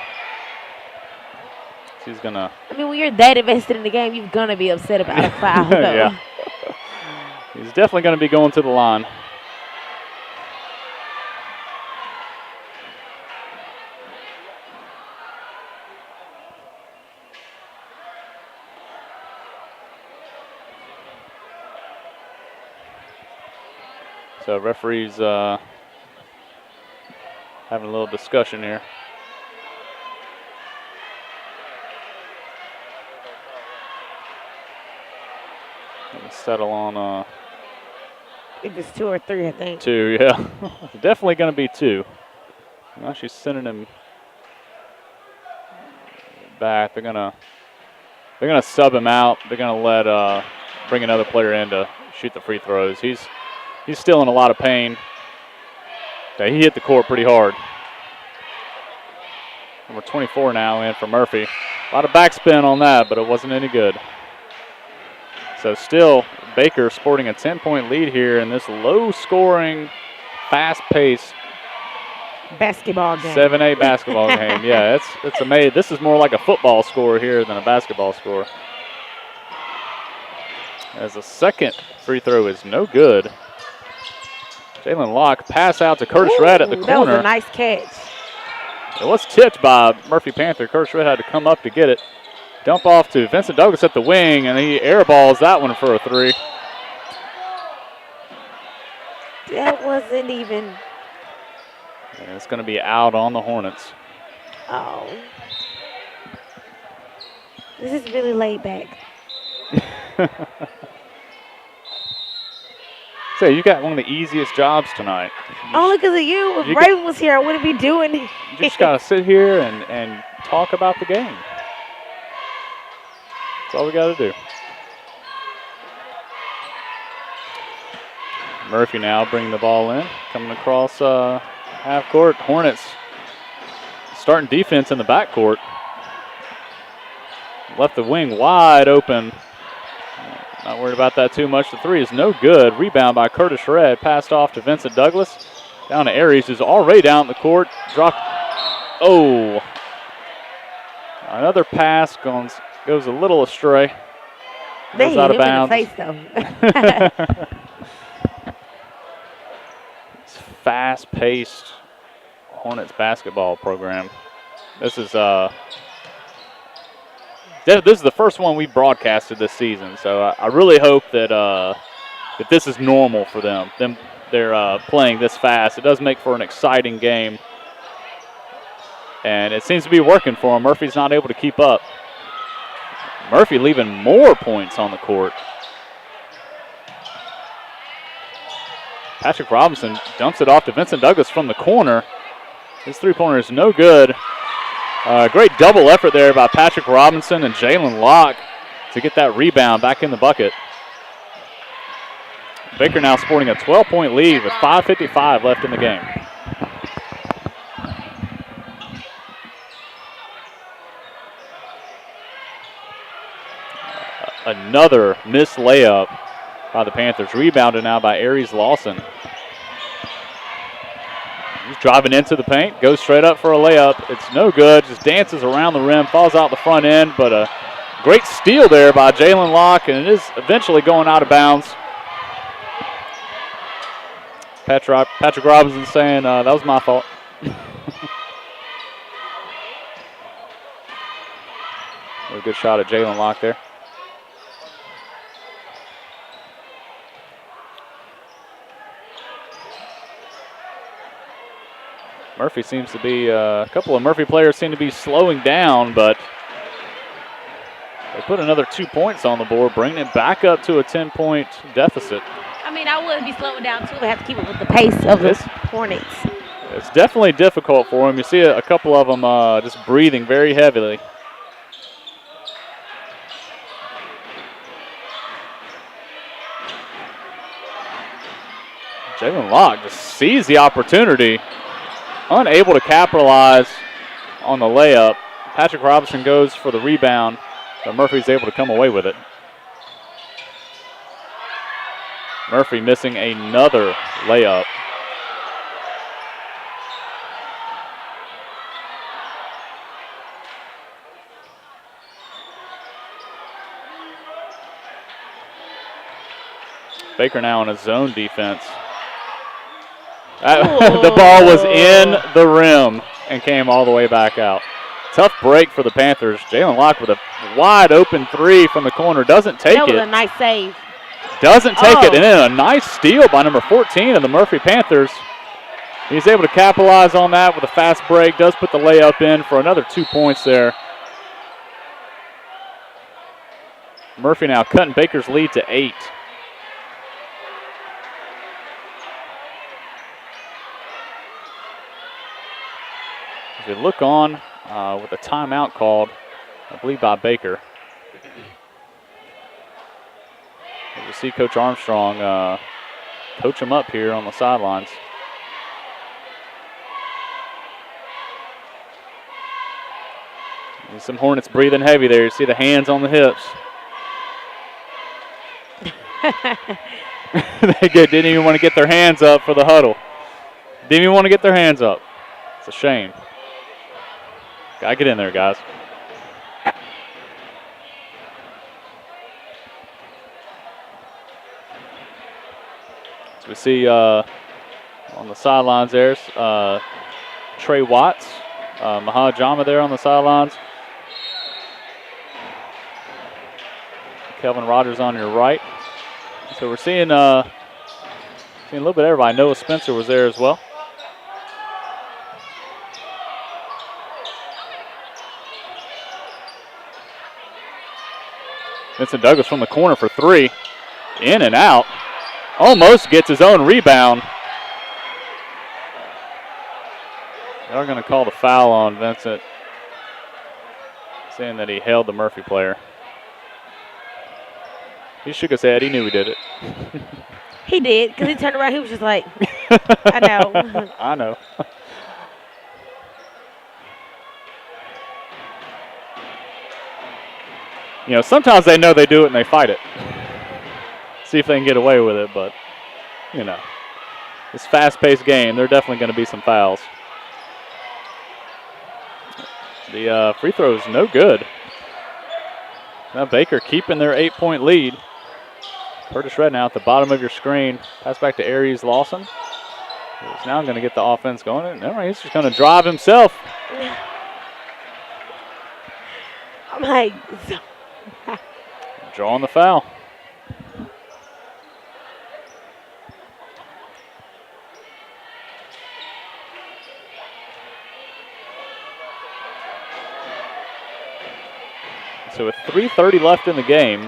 He's gonna. I mean, when you're that invested in the game, you're gonna be upset about a foul, though. Yeah. He's definitely going to be going to the line. So referees having a little discussion here. Settle on If it's 2 or 3, I think. 2, yeah. Definitely going to be 2. Now she's sending him back. They're gonna sub him out. They're gonna let bring another player in to shoot the free throws. He's still in a lot of pain. Yeah, he hit the court pretty hard. Number 24 now in for Murphy. A lot of backspin on that, but it wasn't any good. So still, Baker sporting a 10-point lead here in this low-scoring, fast-paced Basketball game. 7-8 basketball game. Yeah, it's amazing. This is more like a football score here than a basketball score. As the second free throw is no good. Jalen Locke pass out to Curtis Red at the corner. That was a nice catch. It was tipped by Murphy Panther. Curtis Red had to come up to get it. Dump off to Vincent Douglas at the wing, and he airballs that one for a 3. That wasn't even. And it's going to be out on the Hornets. Oh. This is really laid back. So you got one of the easiest jobs tonight. Only because of you. If Raven was here, I wouldn't be doing it. You just got to sit here and talk about the game. That's all we got to do. Murphy now bringing the ball in, coming across half court. Hornets starting defense in the backcourt. Left the wing wide open. Not worried about that too much. The 3 is no good. Rebound by Curtis Red. Passed off to Vincent Douglas. Down to Aries, who's already down the court. Drop. Oh. Another pass goes a little astray. They goes out hit of him bounds. in the face, though. fast-paced Hornets basketball program. This is the first one we broadcasted this season, so I really hope that that this is normal for them. They're playing this fast. It does make for an exciting game, and it seems to be working for them. Murphy's not able to keep up. Murphy leaving more points on the court. Patrick Robinson dumps it off to Vincent Douglas from the corner. His three-pointer is no good. Great double effort there by Patrick Robinson and Jalen Locke to get that rebound back in the bucket. Baker now sporting a 12-point lead with 5:55 left in the game. Another missed layup by the Panthers. Rebounded now by Aries Lawson. He's driving into the paint, goes straight up for a layup. It's no good, just dances around the rim, falls out the front end, but a great steal there by Jalen Locke, and it is eventually going out of bounds. Patrick Robinson saying, that was my fault. A good shot at Jalen Locke there. Murphy seems to be, a couple of Murphy players seem to be slowing down, but they put another 2 points on the board, bringing it back up to a 10-point deficit. I mean, I would be slowing down too, but have to keep it with the pace of the Hornets. It's definitely difficult for them. You see a couple of them just breathing very heavily. Jalen Locke just sees the opportunity, unable to capitalize on the layup. Patrick Robinson goes for the rebound, but Murphy's able to come away with it. Murphy missing another layup. Baker now in a zone defense. The ball was in the rim and came all the way back out. Tough break for the Panthers. Jalen Locke with a wide open three from the corner. Doesn't take it. That was a nice save. Doesn't take it. And then a nice steal by number 14 of the Murphy Panthers. He's able to capitalize on that with a fast break. Does put the layup in for another 2 points there. Murphy now cutting Baker's lead to 8. If you look on with a timeout called, I believe by Baker. You see Coach Armstrong coach him up here on the sidelines. And some Hornets breathing heavy there. You see the hands on the hips. They didn't even want to get their hands up for the huddle. Didn't even want to get their hands up. It's a shame. Gotta get in there, guys. So we see on the sidelines there's Trey Watts, Mahajama there on the sidelines. Kelvin Rogers on your right. So we're seeing a little bit of everybody. Noah Spencer was there as well. Vincent Douglas from the corner for three. In and out. Almost gets his own rebound. They are going to call the foul on Vincent, saying that he held the Murphy player. He shook his head. He knew he did it. He did, because he turned around. He was just like, I know. I know. You know, sometimes they know they do it and they fight it. See if they can get away with it, but, you know, this fast-paced game, there are definitely going to be some fouls. The free throw is no good. Now Baker keeping their 8-point lead. Curtis Red now at the bottom of your screen. Pass back to Aries Lawson. He's now going to get the offense going. No, he's just going to drive himself. I'm like, Drawing the foul. So with 3:30 left in the game,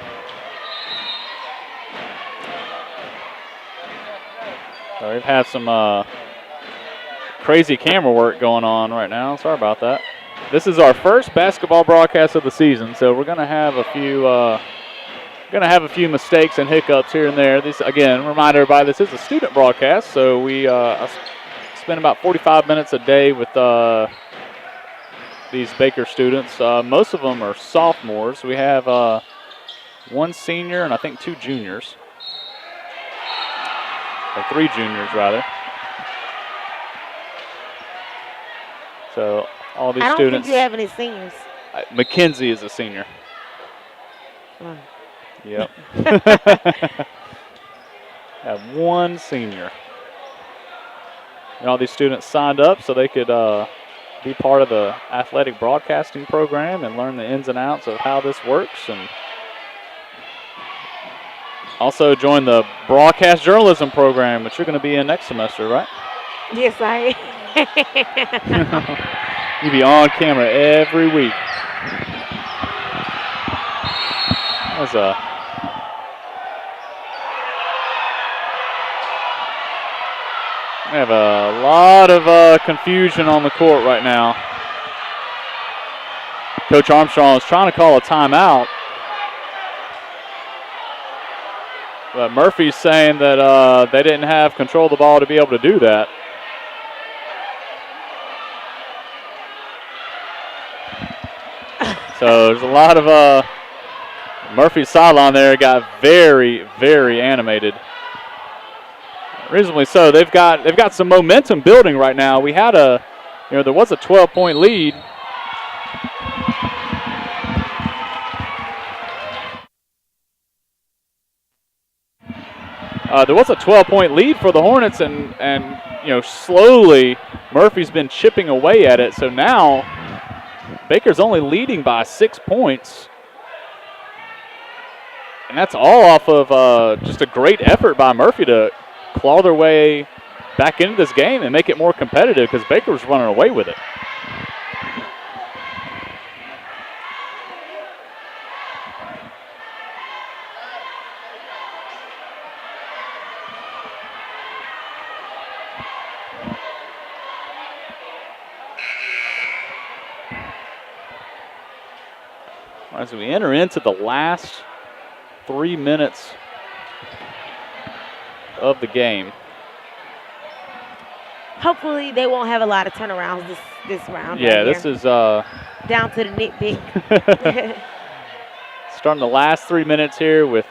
so we've had some crazy camera work going on right now. Sorry about that. This is our first basketball broadcast of the season, so we're going to have a few mistakes and hiccups here and there. This, again, remind everybody this is a student broadcast, so we spend about 45 minutes a day with these Baker students. Most of them are sophomores. We have one senior and I think 2 juniors, or 3 juniors rather. So all these I don't students. think you have any seniors. Mackenzie is a senior. Oh. Yep. Have one senior. And all these students signed up so they could be part of the athletic broadcasting program and learn the ins and outs of how this works, and also join the broadcast journalism program, which you're going to be in next semester, right? Yes, I am. You be on camera every week. That's we have a lot of confusion on the court right now. Coach Armstrong is trying to call a timeout, but Murphy's saying that they didn't have control of the ball to be able to do that. So there's a lot of Murphy's sideline there got very, very animated. Reasonably so. They've got some momentum building right now. We had there was a 12-point lead. There was a 12-point lead for the Hornets, and slowly Murphy's been chipping away at it. So now Baker's only leading by 6 points. And that's all off of just a great effort by Murphy to claw their way back into this game and make it more competitive, because Baker was running away with it. As we enter into the last 3 minutes of the game. Hopefully they won't have a lot of turnarounds this round. Yeah, right this here. is Down to the nitpick. starting the last 3 minutes here with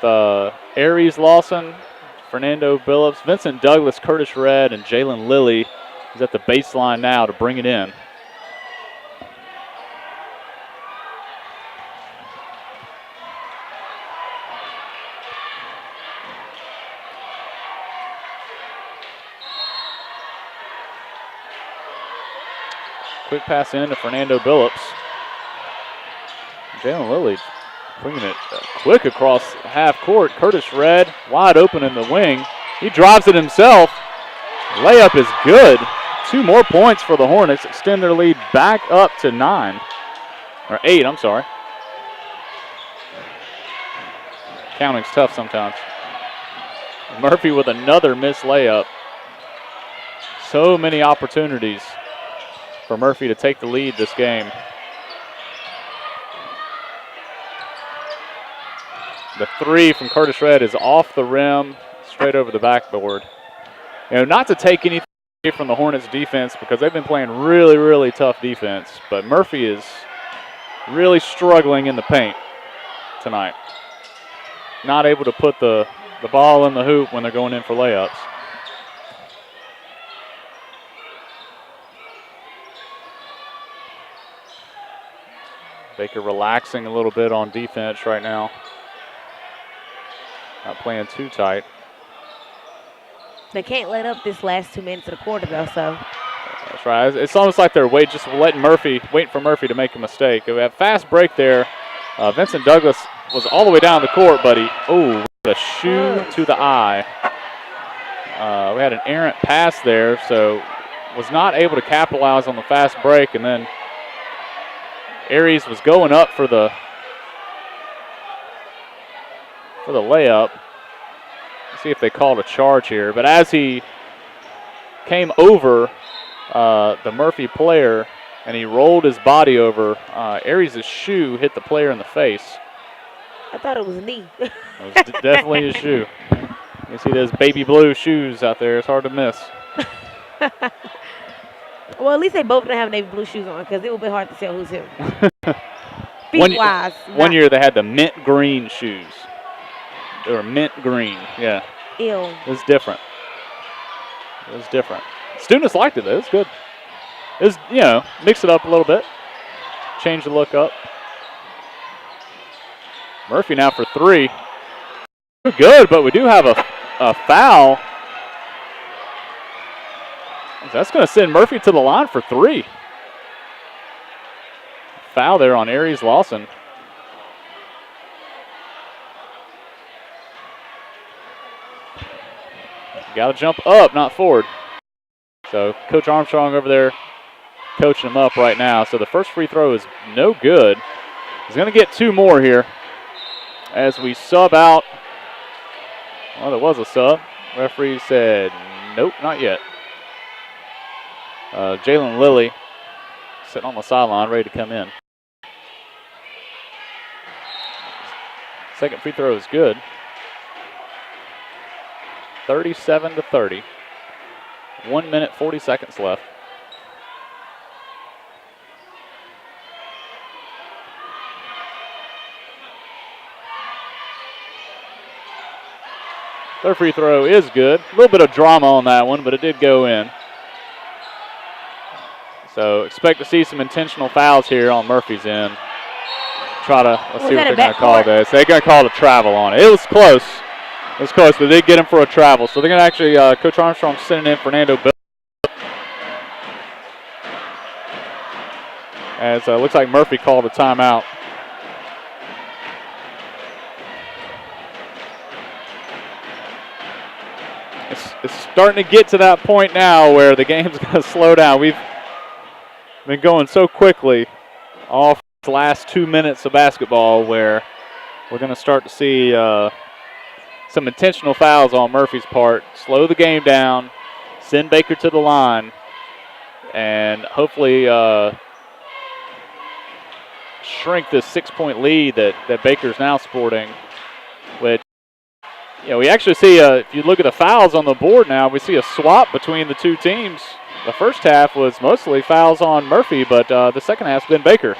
Aries Lawson, Fernando Billups, Vincent Douglas, Curtis Redd, and Jalen Lilly is at the baseline now to bring it in. Quick pass in to Fernando Billups. Jalen Lilly bringing it quick across half court. Curtis Redd wide open in the wing. He drives it himself. Layup is good. 2 more points for the Hornets. Extend their lead back up to 9. Or 8, I'm sorry. Counting's tough sometimes. Murphy with another missed layup. So many opportunities for Murphy to take the lead this game. The 3 from Curtis Redd is off the rim, straight over the backboard. Not to take anything away from the Hornets defense, because they've been playing really, really tough defense, but Murphy is really struggling in the paint tonight. Not able to put the ball in the hoop when they're going in for layups. Baker relaxing a little bit on defense right now. Not playing too tight. They can't let up this last 2 minutes of the quarter, though, so. That's right. It's almost like they're just waiting for Murphy to make a mistake. We have fast break there. Vincent Douglas was all the way down the court, but a shoe to the eye. We had an errant pass there, so was not able to capitalize on the fast break, and then Aries was going up for the layup. Let's see if they called a charge here, but as he came over the Murphy player and he rolled his body over, Aries' shoe hit the player in the face. I thought it was a knee. It was definitely his shoe. You see those baby blue shoes out there. It's hard to miss. Well, at least they both didn't have navy blue shoes on because it would be hard to tell who's who. Feet-wise. One year they had the mint green shoes. They were mint green, yeah. Ew. It was different. Students liked it, though. It was good. It was, mix it up a little bit. Change the look up. Murphy now for three. We're good, but we do have a foul. That's going to send Murphy to the line for three. Foul there on Aries Lawson. Got to jump up, not forward. So Coach Armstrong over there coaching him up right now. So the first free throw is no good. He's going to get two more here as we sub out. Well, there was a sub. Referee said, nope, not yet. Jalen Lilly sitting on the sideline, ready to come in. Second free throw is good. 37-30. 1 minute, 40 seconds left. Third free throw is good. A little bit of drama on that one, but it did go in. So expect to see some intentional fouls here on Murphy's end. Let's see what they're going to call this. They're going to call a travel on it. It was close. It was close, but they get him for a travel. So they're going to actually, Coach Armstrong sending in Fernando Bill. As it looks like Murphy called a timeout. It's starting to get to that point now where the game's going to slow down. We've been going so quickly all for the last 2 minutes of basketball where we're going to start to see some intentional fouls on Murphy's part. Slow the game down, send Baker to the line, and hopefully shrink this 6-point lead that Baker's now sporting, which, we actually see, if you look at the fouls on the board now, we see a swap between the two teams. The first half was mostly fouls on Murphy, but the second half's been Baker.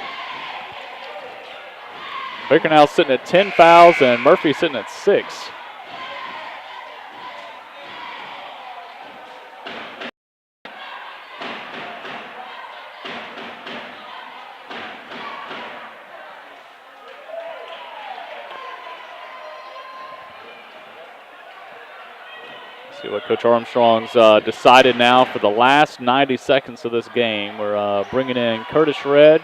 Baker now sitting at 10 fouls, and Murphy sitting at 6. See what Coach Armstrong's decided now for the last 90 seconds of this game. We're bringing in Curtis Red,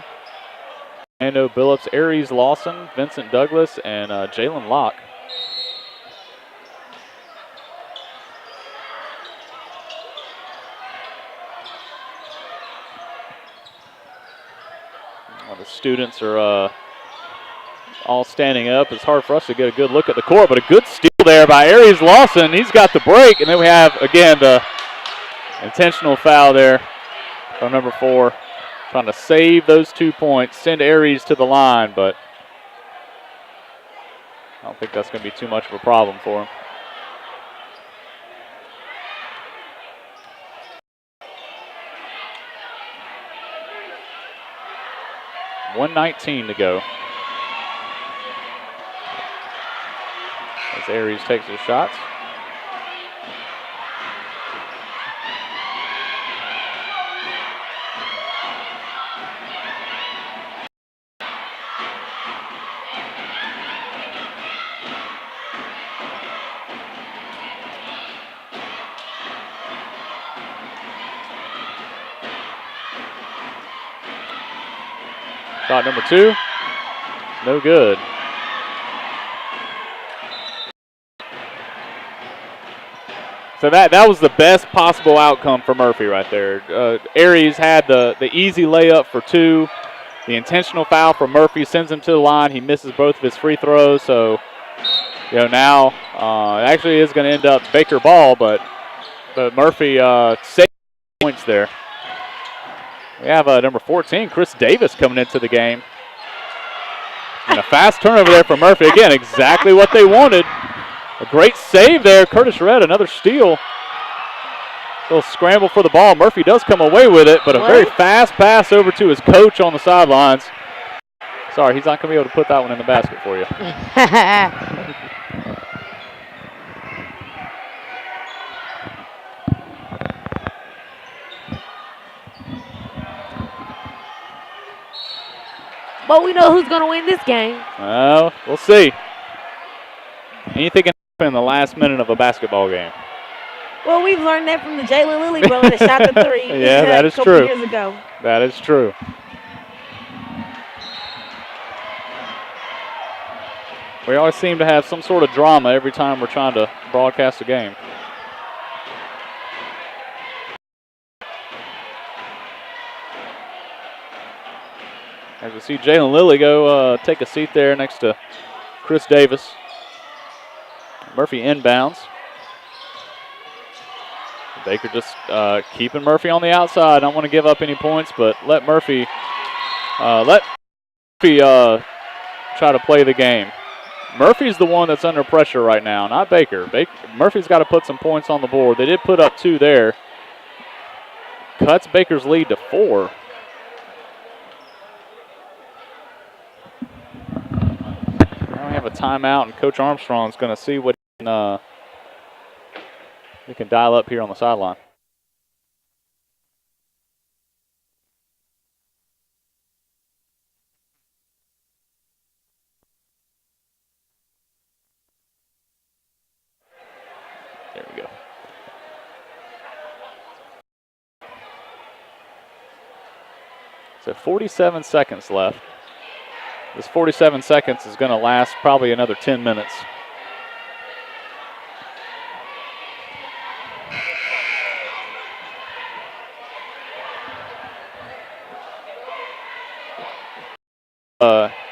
Fernando Billups, Aries Lawson, Vincent Douglas, and Jalen Locke. Well, the students are all standing up. It's hard for us to get a good look at the court, but a good steal there by Aries Lawson. He's got the break, and then we have, again, the intentional foul there from number 4. Trying to save those 2 points, send Aries to the line, but I don't think that's going to be too much of a problem for him. .119 to go. As Aries takes his shots. Shot number 2. No good. So that was the best possible outcome for Murphy right there. Aries had the easy layup for 2. The intentional foul for Murphy sends him to the line. He misses both of his free throws. So, now it actually is going to end up Baker ball, but Murphy saved points there. We have number 14, Chris Davis, coming into the game. And a fast turnover there for Murphy. Again, exactly what they wanted. A great save there. Curtis Red, another steal. Little scramble for the ball. Murphy does come away with it, but a very fast pass over to his coach on the sidelines. Sorry, he's not going to be able to put that one in the basket for you. But we know who's going to win this game. Well, we'll see. Anything can happen in the last minute of a basketball game. Well, we've learned that from the Jalen Lilly brother that shot the 3 yeah, that is a couple true. years ago. That is true. We always seem to have some sort of drama every time we're trying to broadcast a game. As we see Jalen Lilly go take a seat there next to Chris Davis. Murphy inbounds. Baker just keeping Murphy on the outside. Don't want to give up any points, but let Murphy try to play the game. Murphy's the one that's under pressure right now, not Baker. Murphy's got to put some points on the board. They did put up 2 there. Cuts Baker's lead to 4. Now we have a timeout, and Coach Armstrong's going to see what he can dial up here on the sideline. There we go. So 47 seconds left. This 47 seconds is going to last probably another 10 minutes.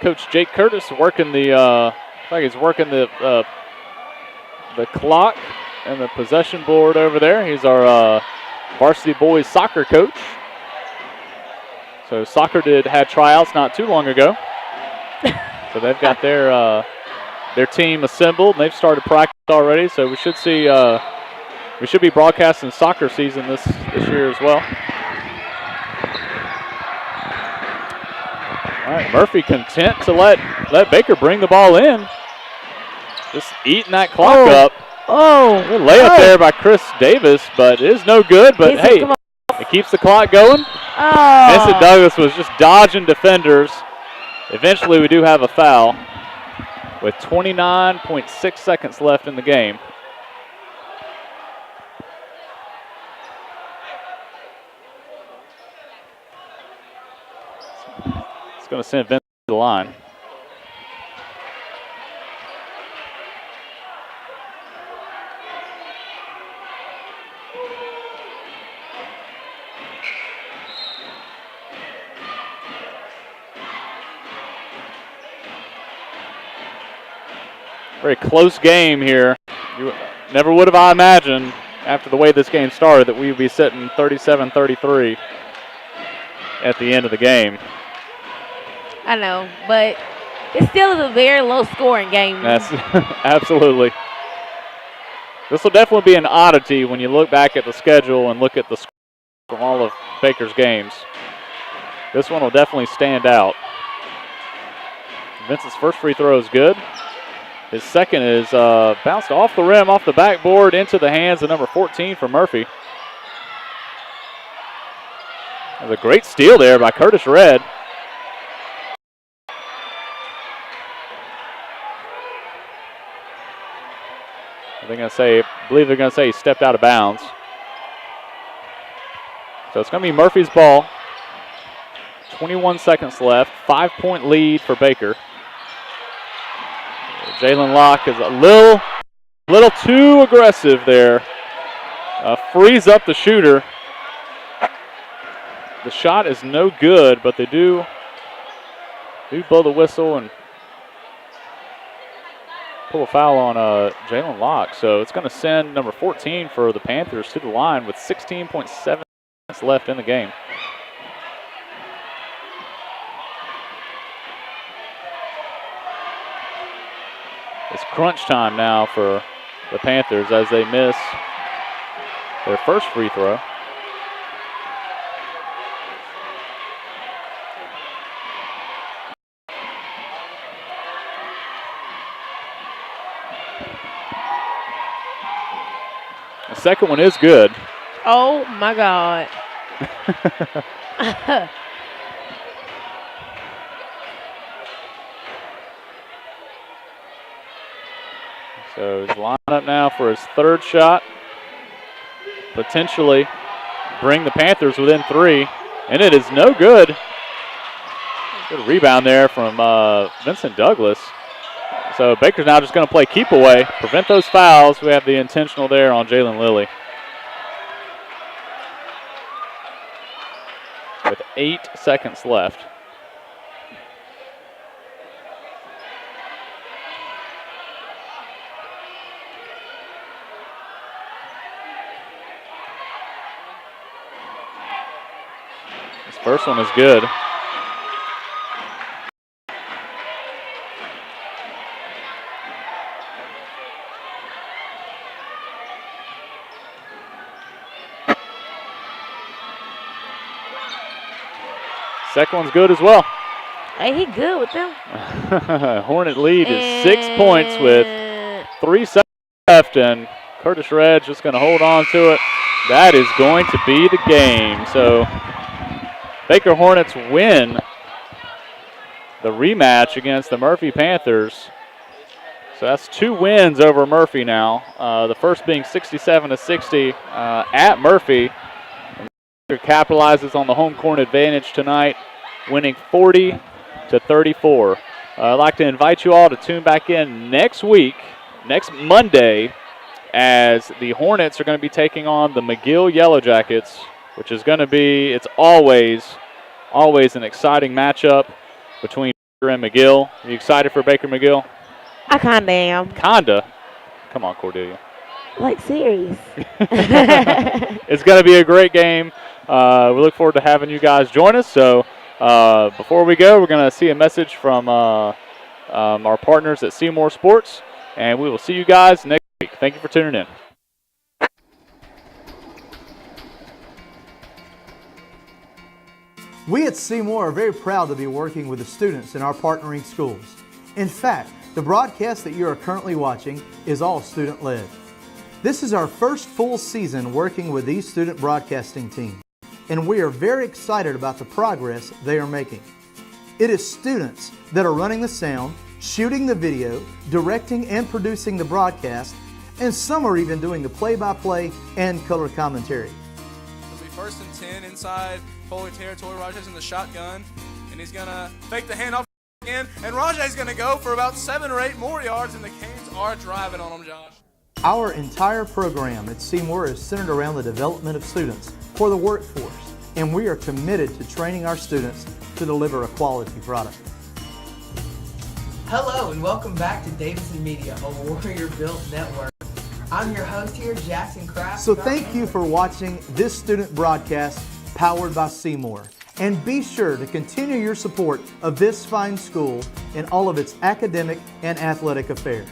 Coach Jake Curtis working the clock and the possession board over there. He's our varsity boys soccer coach. So soccer had tryouts not too long ago. So they've got their team assembled and they've started practice already. So we should see we should be broadcasting soccer season this year as well. All right, Murphy content to let Baker bring the ball in. Just eating that clock up. Good layup there by Chris Davis, but it is no good. But hey, it keeps the clock going. Vincent Douglas was just dodging defenders. Eventually, we do have a foul with 29.6 seconds left in the game. It's going to send Vincent to the line. Very close game here. You never would have I imagined after the way this game started that we would be sitting 37-33 at the end of the game. I know, but it still is a very low-scoring game. That's absolutely. This will definitely be an oddity when you look back at the schedule and look at the score from all of Baker's games. This one will definitely stand out. Vincent's first free throw is good. His second is bounced off the rim, off the backboard, into the hands of number 14 for Murphy. That was a great steal there by Curtis Red. I believe they're going to say he stepped out of bounds. So it's going to be Murphy's ball. 21 seconds left. 5-point lead for Baker. Jalen Locke is a little too aggressive there. Frees up the shooter. The shot is no good, but they do blow the whistle and pull a foul on Jalen Locke. So it's going to send number 14 for the Panthers to the line with 16.7 seconds left in the game. It's crunch time now for the Panthers as they miss their first free throw. The second one is good. Oh, my God. So he's lined up now for his third shot. Potentially bring the Panthers within 3. And it is no good. Good rebound there from Vincent Douglas. So Baker's now just going to play keep away, prevent those fouls. We have the intentional there on Jalen Lilly. With 8 seconds left. This first one is good. Second one's good as well. Hey, he good with them. Hornet lead is 6 points with 3 seconds left, and Curtis Red just going to hold on to it. That is going to be the game. So Baker Hornets win the rematch against the Murphy Panthers. So that's 2 wins over Murphy now. The first being 67-60 at Murphy. Capitalizes on the home court advantage tonight, winning 40-34. I'd like to invite you all to tune back in next week, next Monday, as the Hornets are going to be taking on the McGill Yellow Jackets, which is going to be, it's always an exciting matchup between Baker and McGill. Are you excited for Baker McGill? I kinda am. Kinda? Come on, Cordelia. Like, serious. It's going to be a great game. We look forward to having you guys join us. So before we go, we're going to see a message from our partners at Seymour Sports, and we will see you guys next week. Thank you for tuning in. We at Seymour are very proud to be working with the students in our partnering schools. In fact, the broadcast that you are currently watching is all student-led. This is our first full season working with these student broadcasting teams, and we are very excited about the progress they are making. It is students that are running the sound, shooting the video, directing and producing the broadcast, and some are even doing the play-by-play and color commentary. It'll be 1st and 10 inside Foley territory. Rajay's in the shotgun, and he's going to fake the handoff again, and Rajay's going to go for about 7 or 8 more yards, and the Canes are driving on him, Josh. Our entire program at Seymour is centered around the development of students for the workforce, and we are committed to training our students to deliver a quality product. Hello and welcome back to Davidson Media, a Warrior Built Network. I'm your host here, Jackson Kraft. So thank you for watching this student broadcast powered by Seymour. And be sure to continue your support of this fine school in all of its academic and athletic affairs.